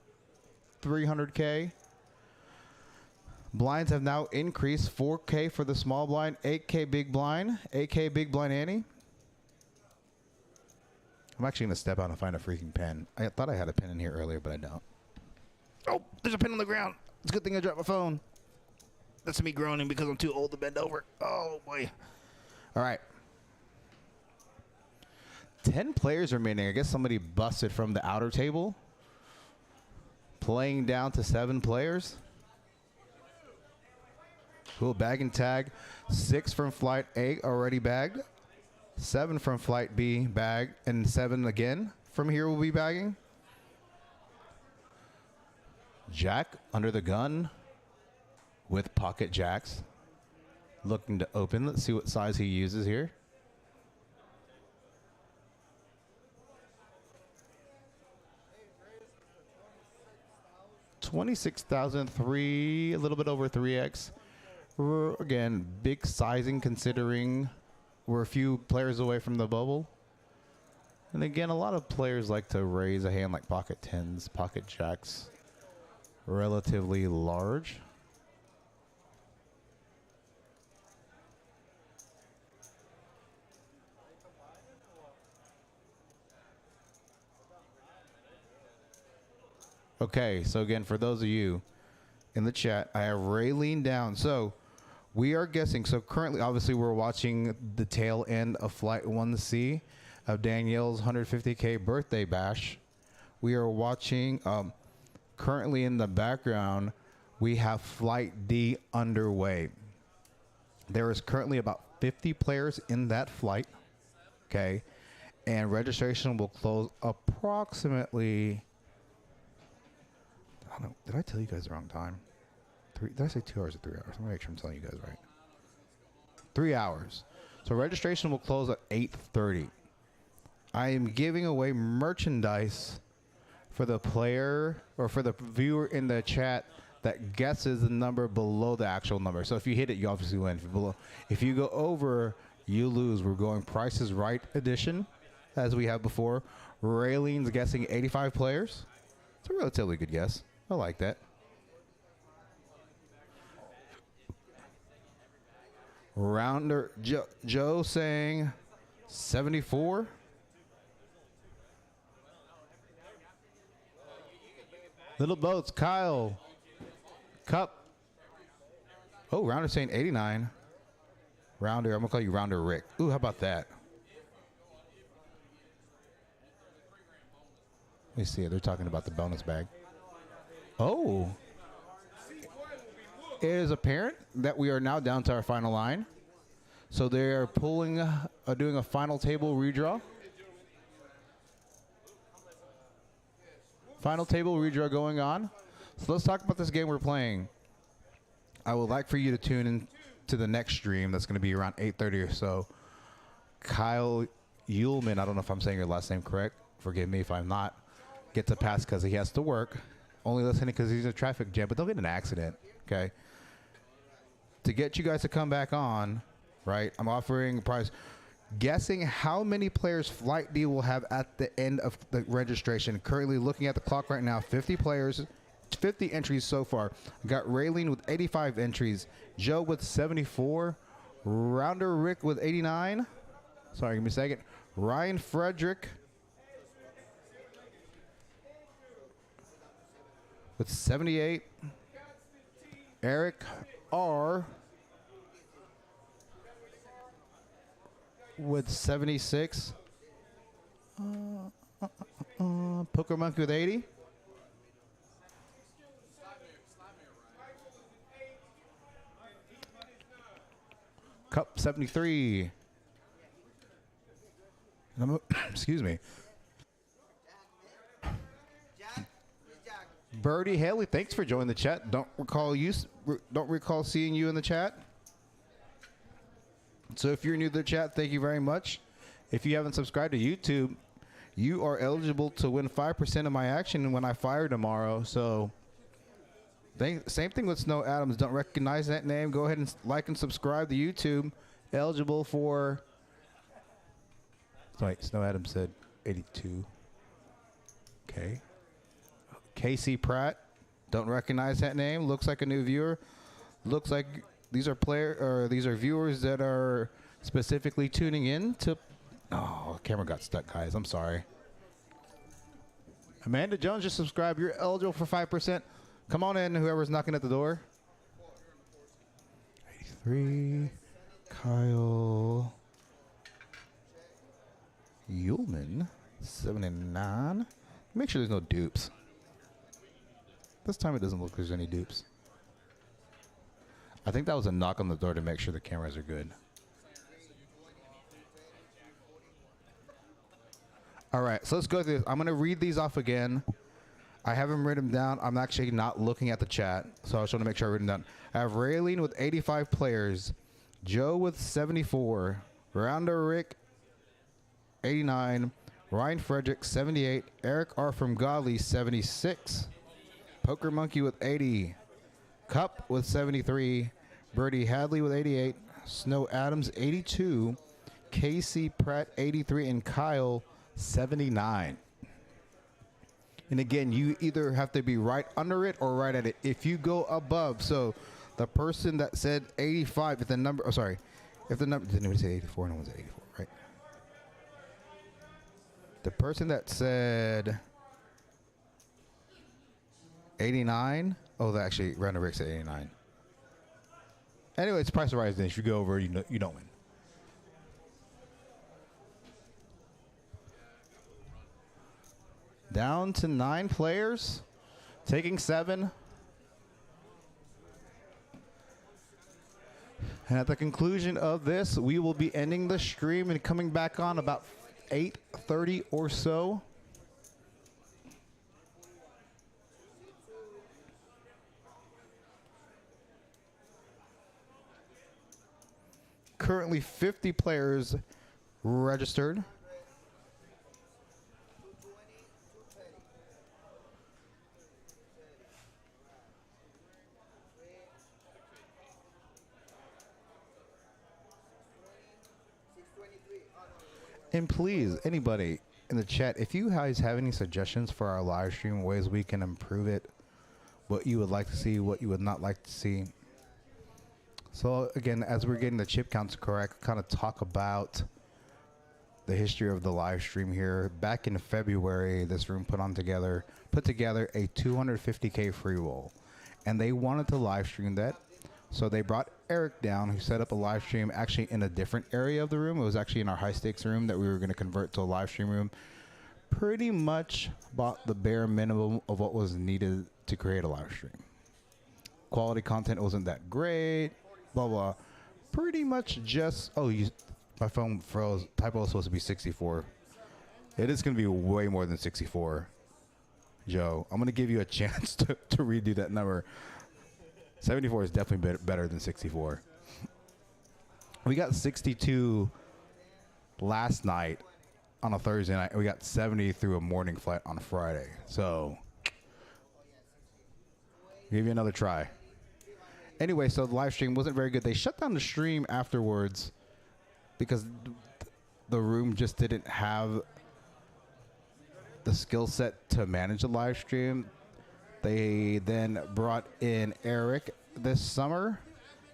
300K. Blinds have now increased. 4K for the small blind, 8K big blind, 8K big blind ante. I'm actually going to step out and find a freaking pen. I thought I had a pen in here earlier, but I don't. Oh, there's a pen on the ground. It's a good thing I dropped my phone. That's me groaning because I'm too old to bend over. Oh, boy. All right. 10 players remaining. I guess somebody busted from the outer table. Playing down to 7 players. Cool. Bag and tag. 6 from flight A already bagged. 7 from flight B bagged. And 7 again from here will be bagging. Jack under the gun with pocket jacks. Looking to open. Let's see what size he uses here. $26,003, a little bit over 3x. Again, big sizing considering we're a few players away from the bubble. And again, a lot of players like to raise a hand like pocket tens, pocket jacks, relatively large. Okay, so again, for those of you in the chat, I have Raylene down. So we are guessing. So currently, obviously, we're watching the tail end of Flight 1C of Danielle's 150K birthday bash. We are watching, currently in the background, we have Flight D underway. There is currently about 50 players in that flight, okay? And registration will close approximately... Did I tell you guys the wrong time? Did I say 2 hours or 3 hours? I'm gonna make sure I'm telling you guys right. 3 hours. So registration will close at 8:30. I am giving away merchandise for the player or for the viewer in the chat that guesses the number below the actual number. So if you hit it, you obviously win. If you go over, you lose. We're going Price is Right edition, as we have before. Raylene's guessing 85 players. It's a relatively good guess. I like that. Rounder Joe saying 74. Little Boats, Kyle. Cup. Oh, Rounder saying 89. Rounder, I'm going to call you Rounder Rick. Ooh, how about that? Let me see. They're talking about the bonus bag. Oh. It is apparent that we are now down to our final line. So they are pulling, doing a final table redraw. Final table redraw going on. So let's talk about this game we're playing. I would like for you to tune in to the next stream. That's going to be around 8:30 or so. Kyle Ullman, I don't know if I'm saying your last name correct. Forgive me if I'm not. Gets a pass because he has to work. Only listening because he's in a traffic jam, but don't get in an accident, okay? To get you guys to come back on, right, I'm offering a prize. Guessing how many players Flight D will have at the end of the registration. Currently looking at the clock right now, 50 players, 50 entries so far. Got Raylene with 85 entries, Joe with 74, Rounder Rick with 89. Sorry, give me a second. Ryan Frederick with 78. Eric R with 76. Poker Monkey with 80. Cup 73. Excuse me. Birdie Haley, thanks for joining the chat. Don't recall seeing you in the chat. So if you're new to the chat, thank you very much. If you haven't subscribed to YouTube, you are eligible to win 5% of my action when I fire tomorrow. So same thing with Snow Adams. Don't recognize that name. Go ahead and like and subscribe to YouTube. Eligible for... Wait, Snow Adams said 82. Okay. Casey Pratt. Don't recognize that name. Looks like a new viewer. Looks like these are viewers that are specifically tuning in to... Oh, camera got stuck, guys. I'm sorry. Amanda Jones, just subscribe. You're eligible for 5%. Come on in, whoever's knocking at the door. 83. Kyle Ullman, 79. Make sure there's no dupes. This time it doesn't look like there's any dupes. I think that was a knock on the door to make sure the cameras are good. All right, so let's go through this. I'm going to read these off again. I haven't written them down. I'm actually not looking at the chat, so I just want to make sure I written down. I have Raylene with 85 players, Joe with 74, Rounder Rick 89, Ryan Frederick 78, Eric R from Godly 76, Poker Monkey with 80, Cup with 73, Birdie Hadley with 88, Snow Adams 82, Casey Pratt 83, and Kyle 79. And again, you either have to be right under it or right at it. If you go above, so the person that said 85, if the number, oh, sorry, if the number, didn't even say 84, no one said 84, right? The person that said 89, oh, actually, Randall Rick said 89. Anyway, it's price of right. Then if you go over, you don't win. Down to 9 players, taking 7. And at the conclusion of this, we will be ending the stream and coming back on about 8:30 or so. Currently 50 players registered. And please, anybody in the chat, if you guys have any suggestions for our live stream, ways we can improve it, what you would like to see, what you would not like to see. So again, as we're getting the chip counts correct, kind of talk about the history of the live stream here. Back in February, this room put together a 250K free roll, and they wanted to live stream that. So they brought Eric down, who set up a live stream actually in a different area of the room. It was actually in our high stakes room that we were going to convert to a live stream room. Pretty much bought the bare minimum of what was needed to create a live stream. Quality content wasn't that great, blah, blah. Pretty much just, my phone froze. Typo was supposed to be 64. It is going to be way more than 64. Joe, I'm going to give you a chance to redo that number. 74 is definitely better than 64. We got 62 last night on a Thursday night. We got 70 through a morning flight on Friday. So, give you another try. Anyway, so the live stream wasn't very good. They shut down the stream afterwards because the room just didn't have the skill set to manage the live stream. They then brought in Eric this summer,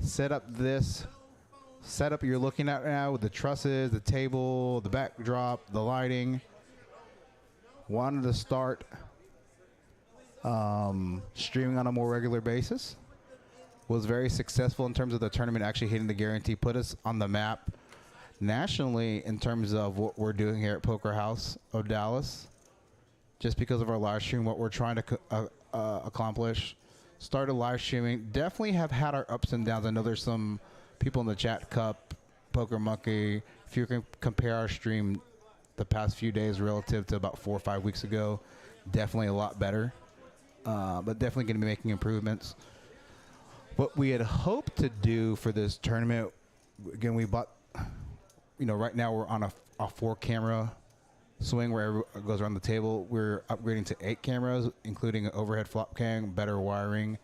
set up this setup you're looking at now with the trusses, the table, the backdrop, the lighting. Wanted to start streaming on a more regular basis. Was very successful in terms of the tournament actually hitting the guarantee, put us on the map nationally in terms of what we're doing here at Poker House of Dallas. Just because of our live stream, what we're trying to accomplish. Started live streaming. Definitely have had our ups and downs. I know there's some people in the chat, Cup, Poker Monkey. If you can compare our stream the past few days relative to about 4 or 5 weeks ago, definitely a lot better. But definitely going to be making improvements. What we had hoped to do for this tournament, again, we bought, right now we're on a 4-camera swing where it goes around the table. We're upgrading to 8 cameras, including an overhead flop cam, better wiring,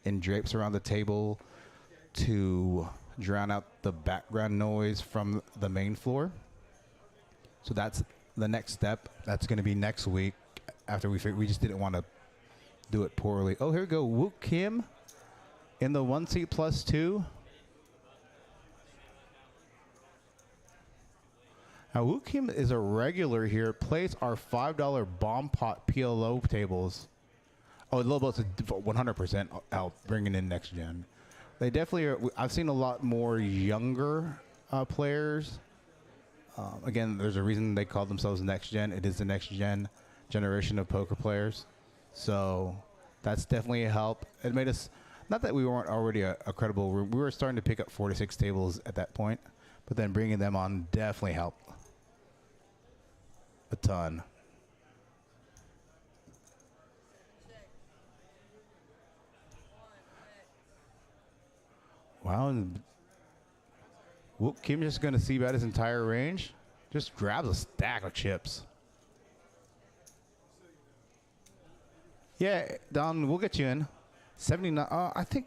and drapes around the table to drown out the background noise from the main floor. So that's the next step. That's going to be next week after we just didn't want to do it poorly. Oh, here we go. Wook Kim in the 1 seat plus 2. Now, Wook Kim is a regular here. Plays our $5 bomb pot PLO tables. Oh, Lobo's 100% out bringing in next gen. They definitely are. I've seen a lot more younger players. Again, there's a reason they call themselves next gen. It is the next generation of poker players. So that's definitely a help. It made us, not that we weren't already a credible room. We were starting to pick up 4 to 6 tables at that point. But then bringing them on definitely helped a ton. Wow, and Wook Kim just going to see about his entire range. Just grabs a stack of chips. Yeah, Don, we'll get you in. 79. I think,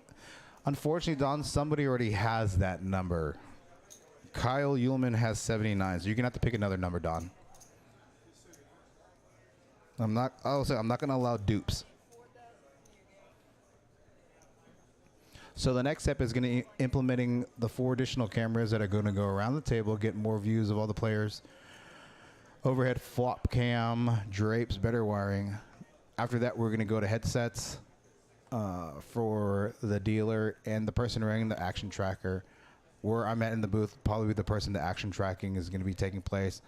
unfortunately, Don, somebody already has that number. Kyle Ullman has 79, so you're going to have to pick another number, Don. I'm not going to allow dupes. So the next step is going to be implementing the 4 additional cameras that are going to go around the table, get more views of all the players. Overhead flop cam, drapes, better wiring. After that, we're going to go to headsets for the dealer and the person running the action tracker. Where I'm at in the booth, probably the person the action tracking is going to be taking place.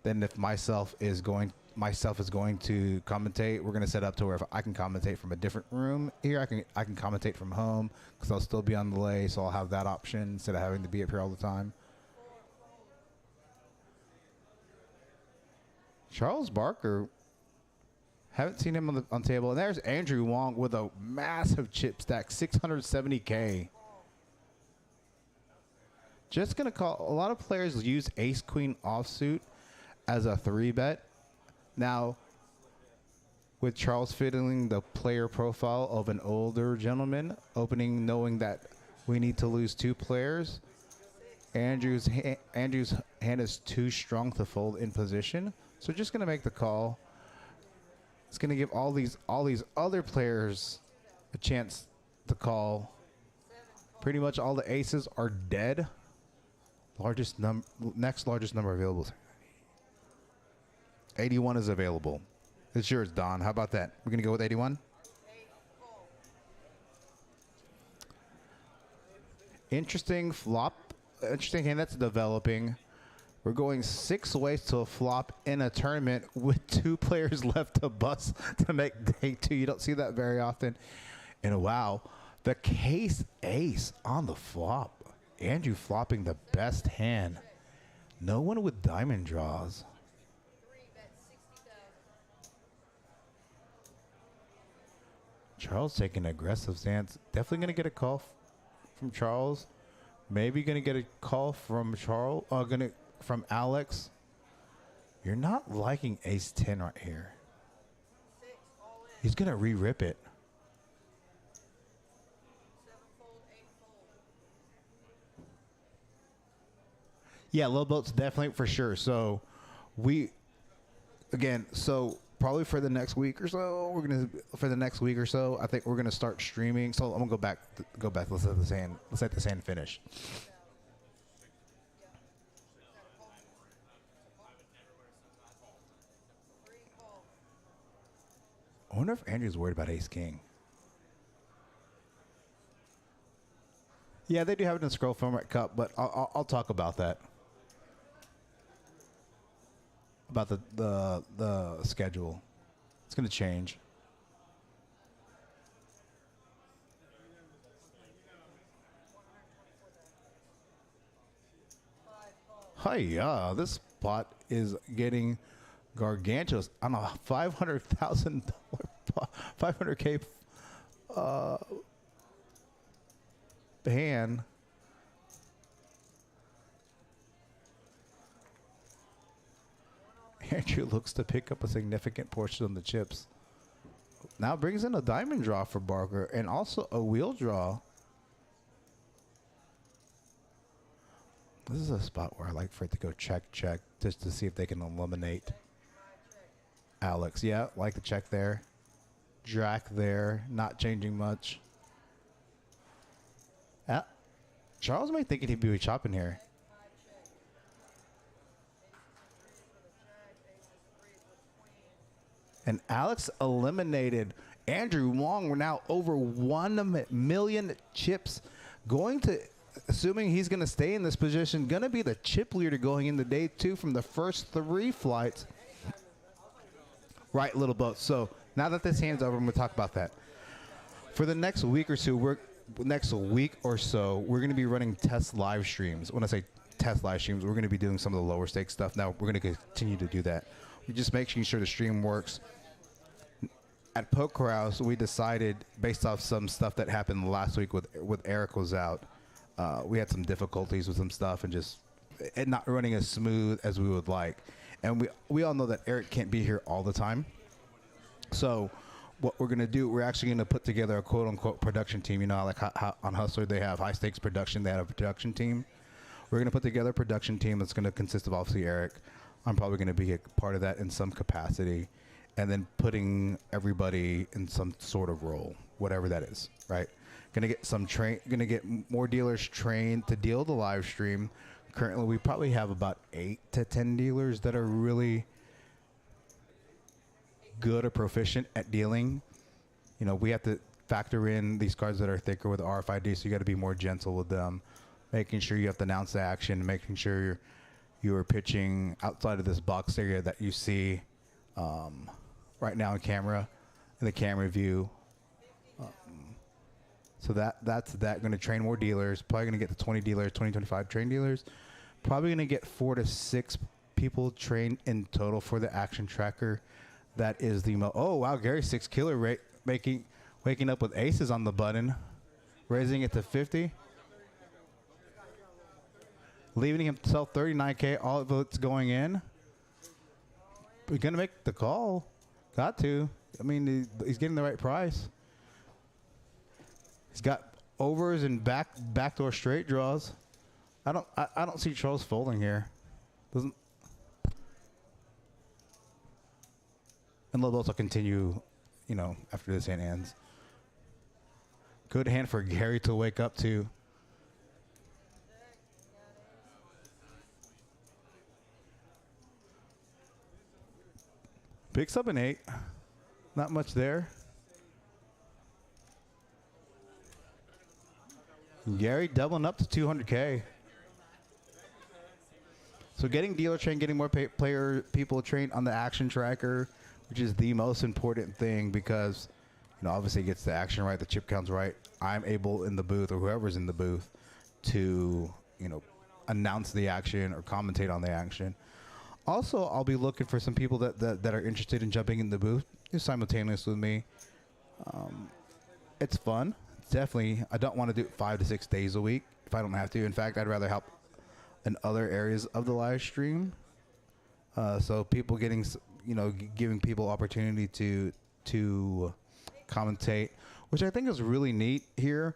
Then if myself is going to commentate, we're going to set up to where if I can commentate from a different room here, I can commentate from home because I'll still be on delay, so I'll have that option instead of having to be up here all the time. Charles Barker, haven't seen him on the table. And there's Andrew Wong with a massive chip stack, 670K. Just going to call, a lot of players use ace-queen offsuit as a 3-bet. Now, with Charles fiddling the player profile of an older gentleman, opening knowing that we need to lose 2 players, Andrew's hand is too strong to fold in position. So just going to make the call. It's going to give all these other players a chance to call. Pretty much all the aces are dead. Next largest number available. 81 is available. It's yours, Don. How about that? We're going to go with 81? Interesting flop. Interesting hand that's developing. We're going 6 ways to a flop in a tournament with 2 players left to bust to make day 2. You don't see that very often. And wow, the case ace on the flop. Andrew flopping the best hand. No one with diamond draws. Charles taking an aggressive stance. Definitely going to get a call from Charles. Maybe gonna get a call from Charles. From Alex. You're not liking Ace 10 right here. He's gonna re-rip it. Yeah, low boats definitely for sure. So so probably for the next week or so, I think we're gonna start streaming. So I'm gonna go back. Let's let the sand finish. I wonder if Andrew's worried about Ace King. Yeah, they do have it in scroll format cup, but I'll talk about that. About the schedule. It's going to change. Hiya, this spot is getting gargantuous on a $500,000, 500K hand. Andrew looks to pick up a significant portion of the chips. Now brings in a diamond draw for Barker and also a wheel draw. This is a spot where I like for it to go check, just to see if they can eliminate Alex. Yeah, like the check there. Jack there, not changing much. Charles may think he'd be chopping here. And Alex eliminated Andrew Wong. We're now over 1 million chips. Assuming he's going to stay in this position, going to be the chip leader going into day 2 from the first 3 flights. Right, little boat. So now that this hand's over, I'm going to talk about that. For the next week or so, we're going to be running test live streams. When I say test live streams, we're going to be doing some of the lower stakes stuff. Now we're going to continue to do that. We're just making sure the stream works. At Poker House, we decided, based off some stuff that happened last week with Eric was out, we had some difficulties with some stuff and just it not running as smooth as we would like. And we all know that Eric can't be here all the time. So what we're going to do, we're actually going to put together a quote-unquote production team. You know, like how on Hustler they have high-stakes production. They have a production team. We're going to put together a production team that's going to consist of obviously Eric. I'm probably going to be a part of that in some capacity. And then putting everybody in some sort of role, whatever that is, right? Gonna get more dealers trained to deal the live stream. Currently, we probably have about 8 to 10 dealers that are really good or proficient at dealing. You know, we have to factor in these cards that are thicker with RFID, so you got to be more gentle with them, making sure you have to announce the action, making sure you are pitching outside of this box area that you see right now in the camera view. So that's that. Going to train more dealers. Probably going to get to 20 dealers, 25 trained dealers. Probably going to get 4 to 6 people trained in total for the action tracker. That is the oh wow, Gary 6 killer rate waking up with aces on the button, raising it to 50, leaving himself 39K. All of it's going in. We're gonna make the call. Got to. I mean, he's getting the right price. He's got overs and backdoor straight draws. I don't see Charles folding here. And Lobos will continue, you know, after this hand ends. Good hand for Gary to wake up to. Picks up an 8. Not much there. Gary doubling up to 200K. So getting dealer trained, getting more people trained on the action tracker, which is the most important thing because, you know, obviously it gets the action right, the chip counts right. I'm able in the booth or whoever's in the booth to, you know, announce the action or commentate on the action. Also, I'll be looking for some people that are interested in jumping in the booth simultaneously with me. It's fun. Definitely, I don't want to do it 5 to 6 days a week. if I don't have to. In fact, I'd rather help in other areas of the live stream. So people getting, giving people opportunity to commentate, which I think is really neat here.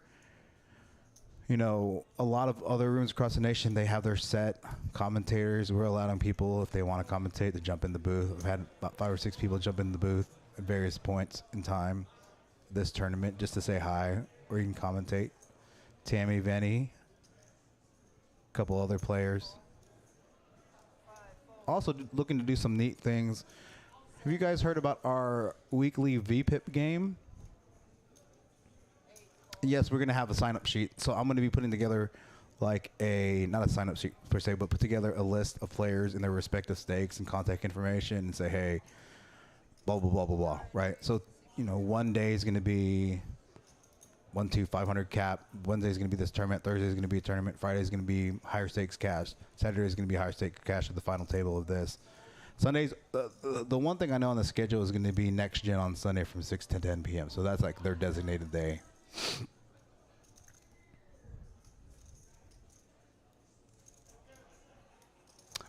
A lot of other rooms across the nation, they have their set commentators. We're allowing people, if they want to commentate, to jump in the booth. I've had about 5 or 6 people jump in the booth at various points in time this tournament just to say hi, or you can commentate. Tammy, Venny, a couple other players. Also looking to do some neat things. Have you guys heard about our weekly VPIP game? Yes, we're going to have a sign-up sheet. So I'm going to be putting together like not a sign-up sheet per se, but put together a list of players and their respective stakes and contact information and say, hey, blah, blah, blah, blah, blah, right? So, one day is going to be 500 cap. Wednesday is going to be this tournament. Thursday is going to be a tournament. Friday is going to be higher stakes cash. Saturday is going to be higher stakes cash at the final table of this. Sundays, the one thing I know on the schedule is going to be Next Gen on Sunday from 6 to 10 p.m. So that's like their designated day.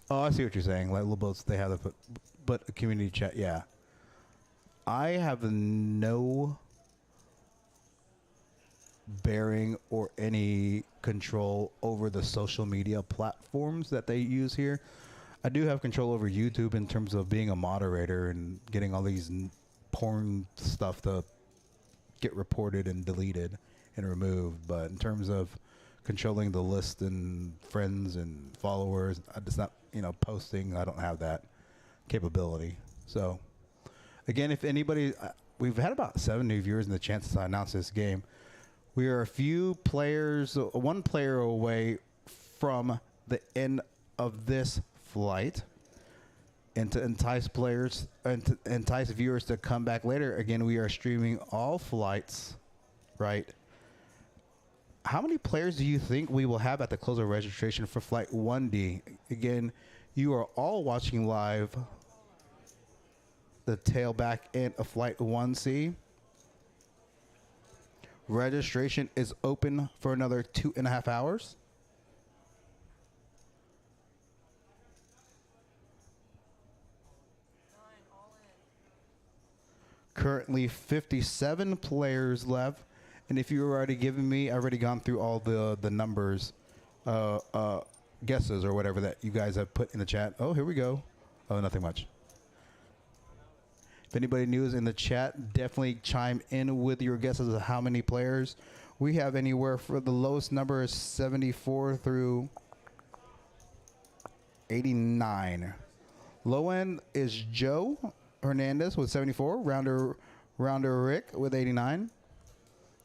Oh, I see what you're saying. Like little boats, they have to but a community chat, yeah. I have no bearing or any control over the social media platforms that they use here. I do have control over YouTube in terms of being a moderator and getting all these porn stuff to get reported and deleted and removed. But in terms of controlling the list and friends and followers, it's not, posting, I don't have that capability. So again, if anybody, we've had about 70 viewers in the chat since I announced this game. We are a few players, one player away from the end of this flight, and to entice players and to entice viewers to come back later. Again, we are streaming all flights, right? How many players do you think we will have at the close of registration for flight 1D? Again, you are all watching live the tailback end of flight 1C. Registration is open for another 2.5 hours. Currently 57 players left. And if you're already giving me, I've already gone through all the numbers, guesses or whatever that you guys have put in the chat. Oh, here we go. Oh, nothing much. If anybody new is in the chat, definitely chime in with your guesses of how many players. We have anywhere for the lowest number is 74 through 89. Low end is Joe Hernandez with 74, Rounder Rick with 89,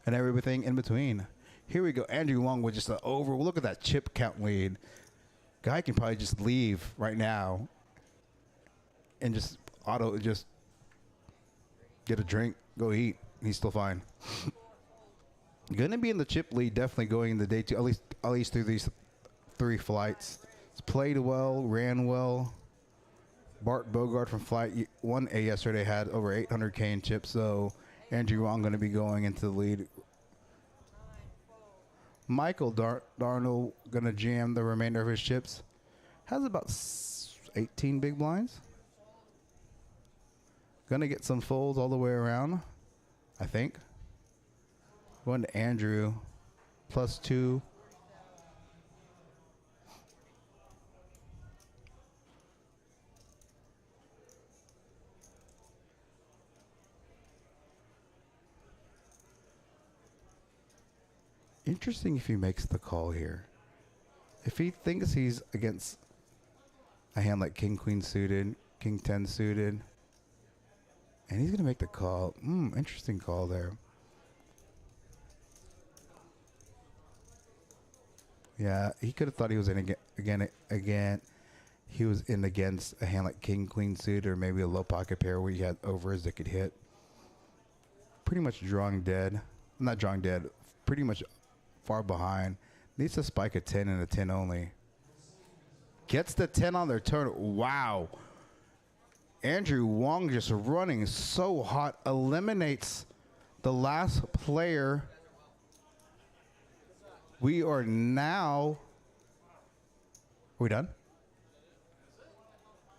and everything in between. Here we go. Andrew Wong with just an over. Look at that chip count lead. Guy can probably just leave right now and just get a drink, go eat. He's still fine. Gonna be in the chip lead, definitely going in the day two, at least through these 3 flights. It's played well, ran well. Bart Bogart from flight 1A yesterday had over 800K in chips, so Andrew Wong going to be going into the lead. Michael Darnold going to jam the remainder of his chips. Has about 18 big blinds. Going to get some folds all the way around, I think. Going to Andrew, +2. Interesting if he makes the call here. If he thinks he's against a hand like King Queen suited, King 10 suited, and he's going to make the call. Interesting call there. Yeah, he could have thought he was in again. He was in against a hand like King Queen suited, or maybe a low pocket pair where he had overs that could hit. Pretty much drawing dead. Not drawing dead. Pretty much far behind. Needs to spike a 10 and a 10 only. Gets the 10 on their turn. Wow. Andrew Wong just running so hot. Eliminates the last player We are now. Are we done?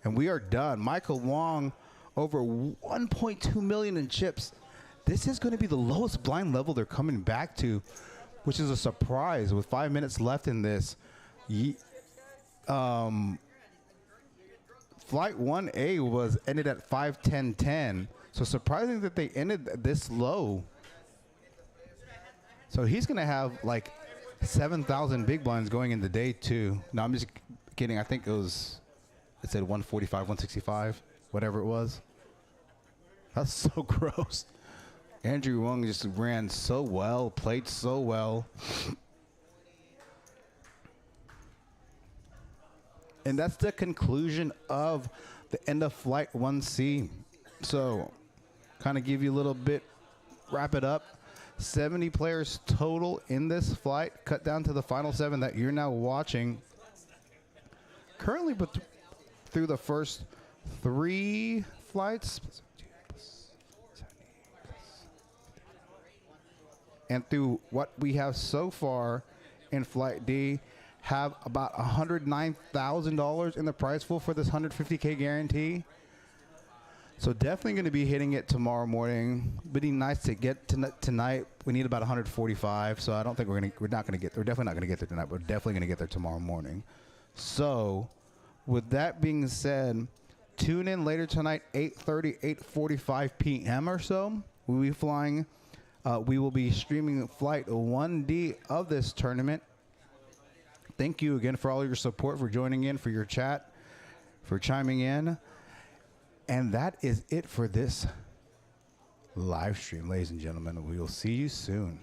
And we are done. Michael Wong, over 1.2 million in chips. This is going to be the lowest blind level they're coming back to, which is a surprise with 5 minutes left in this. Flight 1A was ended at 5:10:10. So surprising that they ended this low. So he's going to have like 7,000 big blinds going into day two. No, I'm just kidding. I think it said 145, 165, whatever it was. That's so gross. Andrew Wong just ran so well, played so well. And that's the conclusion of the end of Flight 1C. So, kind of give you a little bit, wrap it up. 70 players total in this flight, cut down to the final 7 that you're now watching. Currently, but through the first 3 flights, and through what we have so far in Flight D, have about $109,000 in the prize pool for this 150K guarantee. So definitely going to be hitting it tomorrow morning. Be nice to get to tonight. We need about 145, so I don't think we're definitely not going to get there tonight, but we're definitely going to get there tomorrow morning. So with that being said, tune in later tonight, 8:30, 8:45 p.m. or so. We'll be flying. We will be streaming Flight 1D of this tournament. Thank you again for all your support, for joining in, for your chat, for chiming in. And that is it for this live stream, ladies and gentlemen. We will see you soon.